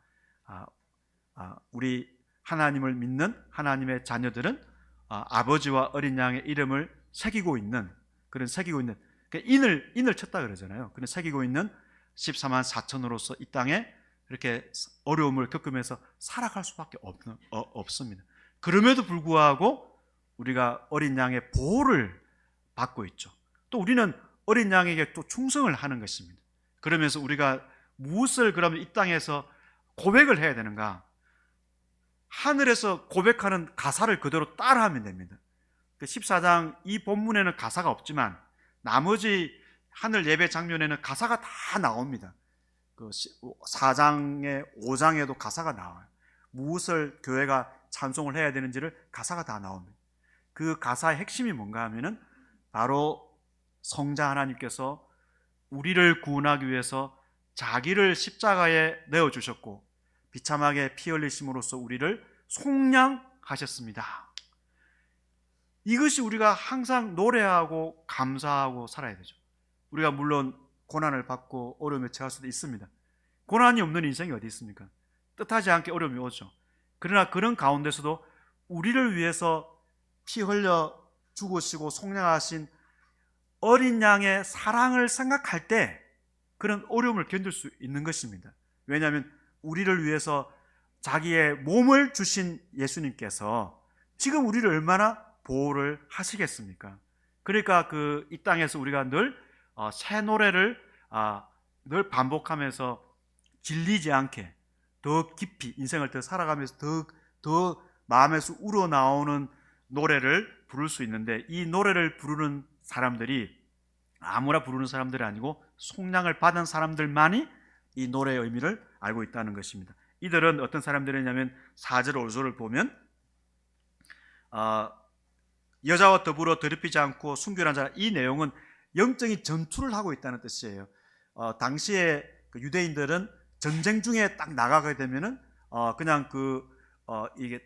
B: 우리 하나님을 믿는 하나님의 자녀들은 아버지와 어린 양의 이름을 새기고 있는 인을 쳤다 그러잖아요. 그런 새기고 있는 14만 4천으로서 이 땅에 이렇게 어려움을 겪으면서 살아갈 수밖에 없습니다. 그럼에도 불구하고 우리가 어린 양의 보호를 받고 있죠. 또 우리는 어린 양에게 또 충성을 하는 것입니다. 그러면서 우리가 무엇을 그러면 이 땅에서 고백을 해야 되는가? 하늘에서 고백하는 가사를 그대로 따라하면 됩니다. 14장 이 본문에는 가사가 없지만 나머지 하늘 예배 장면에는 가사가 다 나옵니다. 4장에 5장에도 가사가 나와요. 무엇을 교회가 찬송을 해야 되는지를 가사가 다 나옵니다. 그 가사의 핵심이 뭔가 하면은 바로 성자 하나님께서 우리를 구원하기 위해서 자기를 십자가에 내어 주셨고 비참하게 피 흘리심으로써 우리를 속량하셨습니다. 이것이 우리가 항상 노래하고 감사하고 살아야 되죠. 우리가 물론 고난을 받고 어려움에 처할 수도 있습니다. 고난이 없는 인생이 어디 있습니까? 뜻하지 않게 어려움이 오죠. 그러나 그런 가운데서도 우리를 위해서 피 흘려 죽으시고 속량하신 어린 양의 사랑을 생각할 때 그런 어려움을 견딜 수 있는 것입니다. 왜냐하면 우리를 위해서 자기의 몸을 주신 예수님께서 지금 우리를 얼마나 보호를 하시겠습니까? 그러니까 이 땅에서 우리가 늘 새 노래를 늘 반복하면서 질리지 않게 더 깊이 인생을 더 살아가면서 더 마음에서 우러나오는 노래를 부를 수 있는데, 이 노래를 부르는 사람들이 아무나 부르는 사람들이 아니고 속량을 받은 사람들만이 이 노래의 의미를 알고 있다는 것입니다. 이들은 어떤 사람들이냐면 4절 5절을 보면 여자와 더불어 더럽히지 않고 순결한 자, 이 내용은 영적인 전투를 하고 있다는 뜻이에요. 당시에 유대인들은 전쟁 중에 딱 나가게 되면은 그냥 이게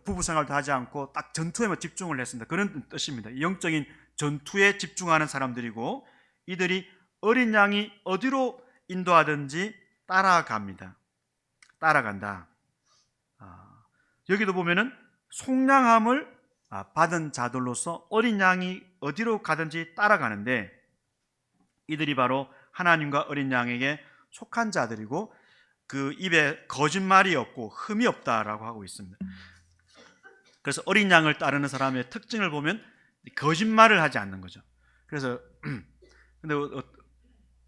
B: 부부 생활도 하지 않고 딱 전투에만 집중을 했습니다. 그런 뜻입니다. 영적인 전투에 집중하는 사람들이고, 이들이 어린 양이 어디로 인도하든지 따라간다. 여기도 보면은 속량함을 받은 자들로서 어린 양이 어디로 가든지 따라가는데, 이들이 바로 하나님과 어린 양에게 속한 자들이고 그 입에 거짓말이 없고 흠이 없다라고 하고 있습니다. 그래서 어린 양을 따르는 사람의 특징을 보면 거짓말을 하지 않는 거죠. 그래서 근데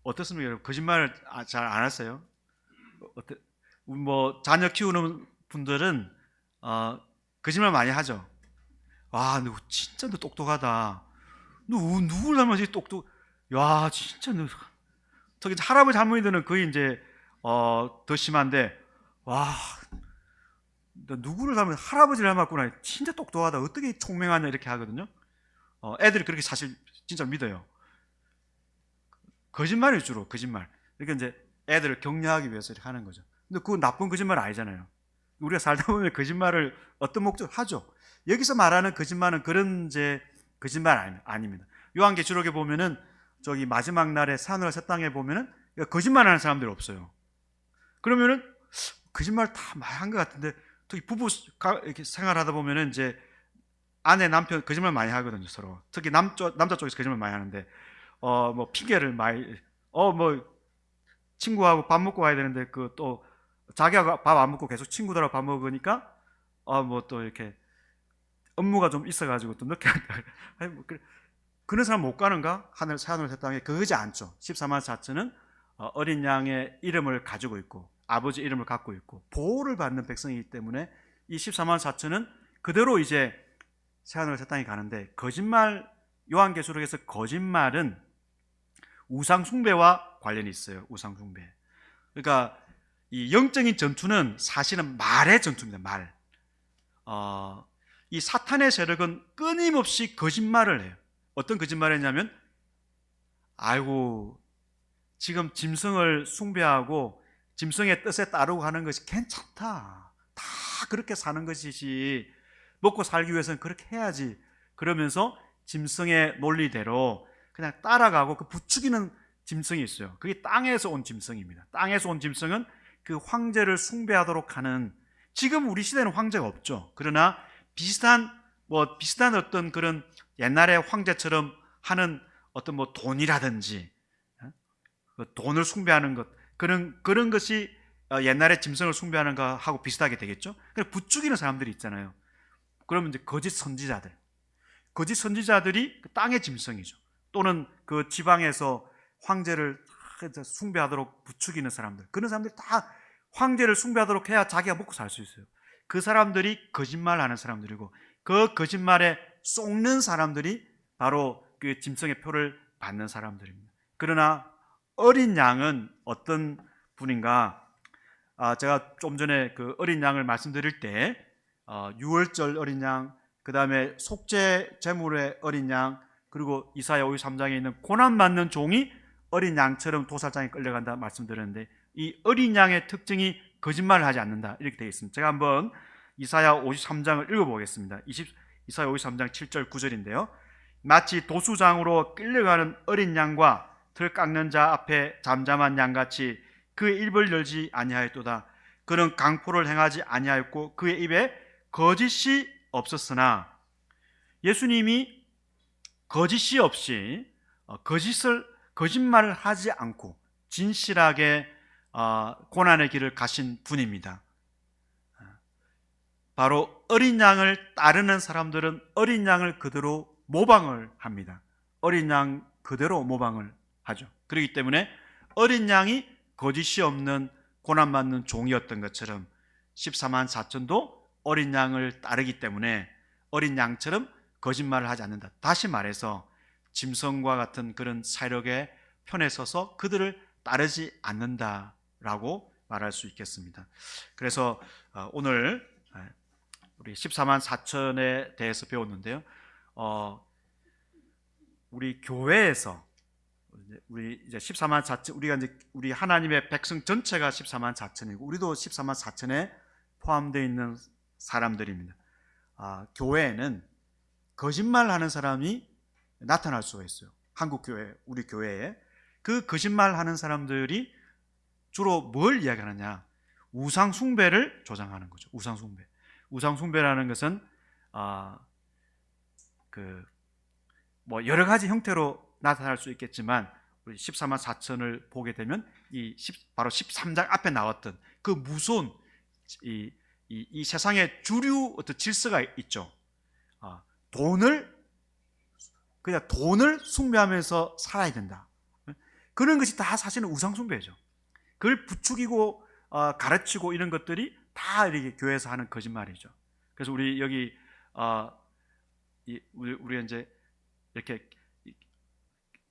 B: 어떻습니까, 여러분? 거짓말을 잘 안 하세요? 뭐 자녀 키우는 분들은 거짓말 많이 하죠. 너 진짜 너 똑똑하다. 너 누구를 닮아서 똑똑? 야, 진짜 너. 특히 할아버지 할머니들은 거의 이제 더 심한데, 와, 너 누구를 닮아서 할아버지를 닮았구나. 진짜 똑똑하다. 어떻게 총명하냐 이렇게 하거든요. 애들이 그렇게 사실 진짜 믿어요. 거짓말이 주로 거짓말. 그러니까 이제 애들을 격려하기 위해서 이렇게 하는 거죠. 근데 그건 나쁜 거짓말 아니잖아요. 우리가 살다 보면 거짓말을 어떤 목적으로 하죠. 여기서 말하는 거짓말은 그런 이제 거짓말 아닙니다. 요한계시록에 보면은 저기 마지막 날에 산을 새 땅에 보면은 거짓말하는 사람들이 없어요. 그러면은 거짓말 다 많이 한 것 같은데, 특히 부부 이렇게 생활하다 보면은 이제 아내 남편 거짓말 많이 하거든요, 서로. 특히 남자 쪽에서 거짓말 많이 하는데, 뭐 핑계를 많이, 뭐 친구하고 밥 먹고 가야 되는데 또 자기가 밥 안 먹고 계속 친구들하고 밥 먹으니까 뭐 또 이렇게 업무가 좀 있어가지고 또 늦게 한다. 아니 뭐 그런 사람 못 가는가? 하늘 새 땅에 그러지 않죠. 14만 4천은 어린 양의 이름을 가지고 있고 아버지 이름을 갖고 있고 보호를 받는 백성이기 때문에 이 14만 4천은 그대로 이제 새하늘 새 땅에 가는데, 거짓말, 요한계시록에서 거짓말은 우상 숭배와 관련이 있어요. 우상 숭배. 그러니까 이 영적인 전투는 사실은 말의 전투입니다. 말. 이 사탄의 세력은 끊임없이 거짓말을 해요. 어떤 거짓말을 했냐면, 아이고 지금 짐승을 숭배하고 짐승의 뜻에 따르고 하는 것이 괜찮다. 다 그렇게 사는 것이지. 먹고 살기 위해서는 그렇게 해야지. 그러면서 짐승의 논리대로 그냥 따라가고 부추기는 짐승이 있어요. 그게 땅에서 온 짐승입니다. 땅에서 온 짐승은 그 황제를 숭배하도록 하는, 지금 우리 시대는 황제가 없죠. 그러나 비슷한 어떤 그런 옛날의 황제처럼 하는 어떤 뭐 돈이라든지 돈을 숭배하는 것, 그런 것이 옛날에 짐승을 숭배하는 것하고 비슷하게 되겠죠. 그래서 부추기는 사람들이 있잖아요. 그러면 이제 거짓 선지자들이 땅의 짐승이죠. 또는 그 지방에서 황제를 숭배하도록 부추기는 사람들, 그런 사람들이 다 황제를 숭배하도록 해야 자기가 먹고 살 수 있어요. 그 사람들이 거짓말하는 사람들이고, 그 거짓말에 속는 사람들이 바로 그 짐승의 표를 받는 사람들입니다. 그러나 어린 양은 어떤 분인가? 제가 좀 전에 그 어린 양을 말씀드릴 때 유월절 어린 양, 그 다음에 속죄 제물의 어린 양, 그리고 이사야 53장에 있는 고난받는 종이 어린 양처럼 도살장에 끌려간다 말씀드렸는데, 이 어린 양의 특징이 거짓말을 하지 않는다 이렇게 되어 있습니다. 제가 한번 이사야 53장을 읽어보겠습니다. 이사야 53장 7절 9절인데요. 마치 도수장으로 끌려가는 어린 양과 들 깎는 자 앞에 잠잠한 양같이 그의 입을 열지 아니하였도다. 그는 강포를 행하지 아니하였고 그의 입에 거짓이 없었으나, 예수님이 거짓이 없이 거짓말을 하지 않고 진실하게 고난의 길을 가신 분입니다. 바로 어린 양을 따르는 사람들은 어린 양을 그대로 모방을 합니다. 어린 양 그대로 모방을 하죠. 그렇기 때문에 어린 양이 거짓이 없는 고난받는 종이었던 것처럼 14만 4천도 어린 양을 따르기 때문에 어린 양처럼 거짓말을 하지 않는다. 다시 말해서 짐승과 같은 그런 세력의 편에 서서 그들을 따르지 않는다라고 말할 수 있겠습니다. 그래서 오늘 우리 14만 4천에 대해서 배웠는데요. 우리 교회에서 우리 이제 14만 4천, 우리가 이제 우리 하나님의 백성 전체가 14만 4천이고 우리도 14만 4천에 포함되어 있는 사람들입니다. 교회에는 거짓말하는 사람이 나타날 수가 있어요. 한국 교회, 우리 교회에 그 거짓말하는 사람들이 주로 뭘 이야기하느냐? 우상 숭배를 조장하는 거죠. 우상 숭배. 우상 숭배라는 것은 뭐 여러 가지 형태로 나타날 수 있겠지만 우리 14만 4천을 보게 되면 바로 13장 앞에 나왔던 그 무서운 이 세상의 주류 어떤 질서가 있죠. 그냥 돈을 숭배하면서 살아야 된다. 그런 것이 다 사실은 우상 숭배죠. 그걸 부추기고 가르치고 이런 것들이 다 이렇게 교회에서 하는 거짓말이죠. 그래서 우리 여기 우리 이제 이렇게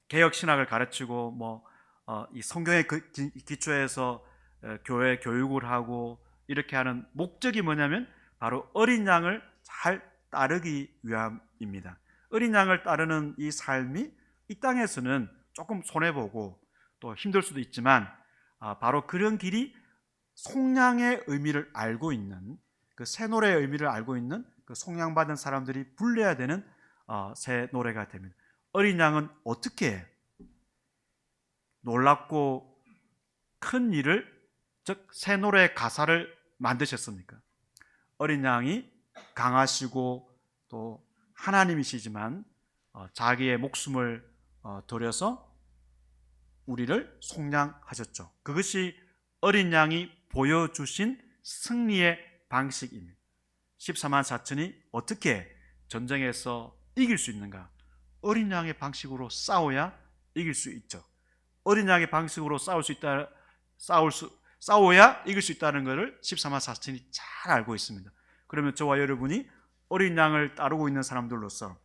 B: 개혁 신학을 가르치고 이 성경의 기초에서 교회 교육을 하고 이렇게 하는 목적이 뭐냐면 바로 어린 양을 잘 따르기 위함입니다. 어린 양을 따르는 이 삶이 이 땅에서는 조금 손해보고 또 힘들 수도 있지만 바로 그런 길이 속량의 의미를 알고 있는, 그 새 노래의 의미를 알고 있는 그 속량받은 사람들이 불러야 되는 새 노래가 됩니다. 어린 양은 어떻게 놀랍고 큰 일을, 즉 새 노래의 가사를 만드셨습니까? 어린 양이 강하시고 또 하나님이시지만 자기의 목숨을 들여서 우리를 속량하셨죠. 그것이 어린 양이 보여주신 승리의 방식입니다. 14만 4천이 어떻게 전쟁에서 이길 수 있는가? 어린 양의 방식으로 싸워야 이길 수 있죠. 어린 양의 방식으로 싸워야 이길 수 있다는 것을 14만 4천이 잘 알고 있습니다. 그러면 저와 여러분이 어린 양을 따르고 있는 사람들로서,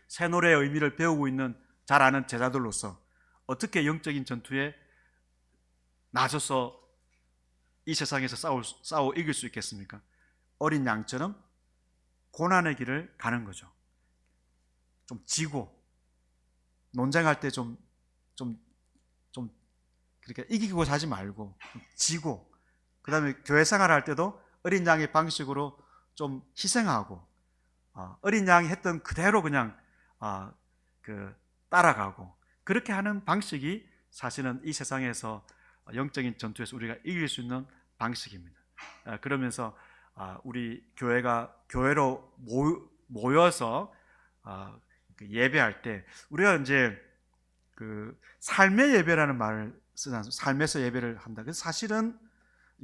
B: 새 노래의 의미를 배우고 있는 잘 아는 제자들로서 어떻게 영적인 전투에 나서서 이 세상에서 싸워 이길 수 있겠습니까? 어린 양처럼 고난의 길을 가는 거죠. 좀 지고, 논쟁할 때 좀 그렇게 이기고 사지 말고 지고, 그 다음에 교회 생활할 때도 어린 양의 방식으로 좀 희생하고, 어린 양이 했던 그대로 그냥 따라가고, 그렇게 하는 방식이 사실은 이 세상에서 영적인 전투에서 우리가 이길 수 있는 방식입니다. 그러면서 우리 교회가 교회로 모여서 예배할 때 우리가 이제 그 삶의 예배라는 말을 쓰지 않습니까? 삶에서 예배를 한다. 그래서 사실은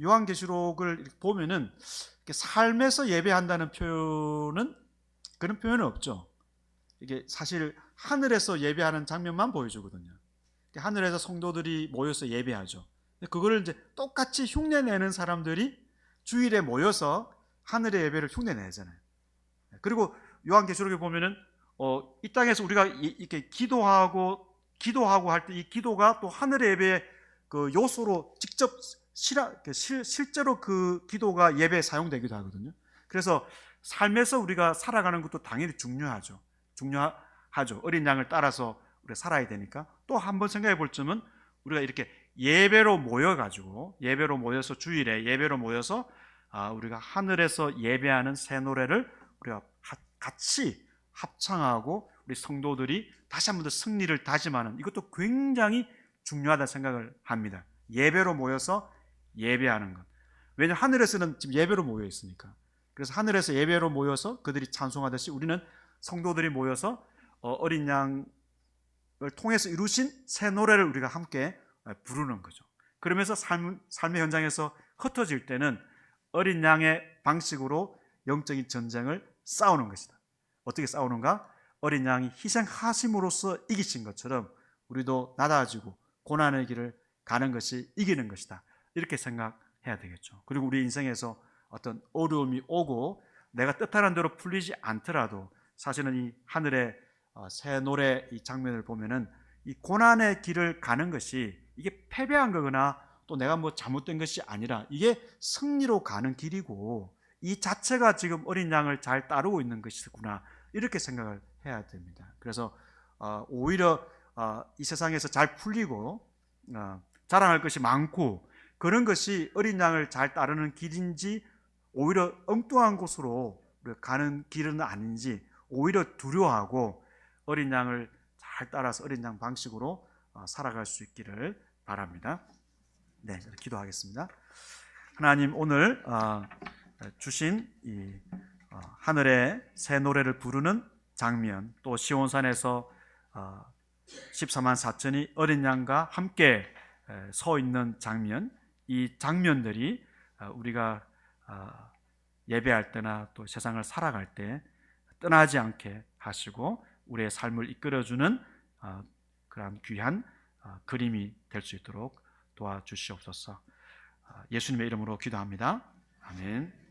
B: 요한계시록을 보면은 삶에서 예배한다는 표현은, 그런 표현은 없죠. 이게 사실 하늘에서 예배하는 장면만 보여주거든요. 하늘에서 성도들이 모여서 예배하죠. 그거를 이제 똑같이 흉내내는 사람들이 주일에 모여서 하늘의 예배를 흉내내잖아요. 그리고 요한계시록에 보면은 이 땅에서 우리가 이렇게 기도하고 할 때 이 기도가 또 하늘의 예배의 그 요소로 직접 실제로 그 기도가 예배에 사용되기도 하거든요. 그래서 삶에서 우리가 살아가는 것도 당연히 중요하죠. 어린 양을 따라서 우리가 살아야 되니까. 또 한번 생각해 볼 점은 우리가 이렇게 예배로 모여서 주일에 예배로 모여서 우리가 하늘에서 예배하는 새 노래를 우리가 같이 합창하고 우리 성도들이 다시 한 번 더 승리를 다짐하는, 이것도 굉장히 중요하다 생각을 합니다. 예배로 모여서 예배하는 것. 왜냐하면 하늘에서는 지금 예배로 모여 있으니까. 그래서 하늘에서 예배로 모여서 그들이 찬송하듯이 우리는 성도들이 모여서 어린 양을 통해서 이루신 새 노래를 우리가 함께 부르는 거죠. 그러면서 삶의 현장에서 흩어질 때는 어린 양의 방식으로 영적인 전쟁을 싸우는 것이다. 어떻게 싸우는가? 어린 양이 희생하심으로써 이기신 것처럼 우리도 낮아지고 고난의 길을 가는 것이 이기는 것이다. 이렇게 생각해야 되겠죠. 그리고 우리 인생에서 어떤 어려움이 오고 내가 뜻하는 대로 풀리지 않더라도 사실은 이 하늘의 새 노래 이 장면을 보면은 이 고난의 길을 가는 것이 이게 패배한 거거나 또 내가 뭐 잘못된 것이 아니라 이게 승리로 가는 길이고 이 자체가 지금 어린 양을 잘 따르고 있는 것이구나, 이렇게 생각을 해야 됩니다. 그래서 오히려 이 세상에서 잘 풀리고 자랑할 것이 많고 그런 것이 어린 양을 잘 따르는 길인지 오히려 엉뚱한 곳으로 가는 길은 아닌지 오히려 두려워하고 어린 양을 잘 따라서 어린 양 방식으로 살아갈 수 있기를 바랍니다. 네, 기도하겠습니다. 하나님, 오늘 주신 이 하늘의 새 노래를 부르는 장면, 또 시온산에서 14만 4천이 어린 양과 함께 서 있는 장면, 이 장면들이 우리가 예배할 때나 또 세상을 살아갈 때 떠나지 않게 하시고 우리의 삶을 이끌어주는 그러한 귀한 그림이 될 수 있도록 도와주시옵소서. 예수님의 이름으로 기도합니다. 아멘.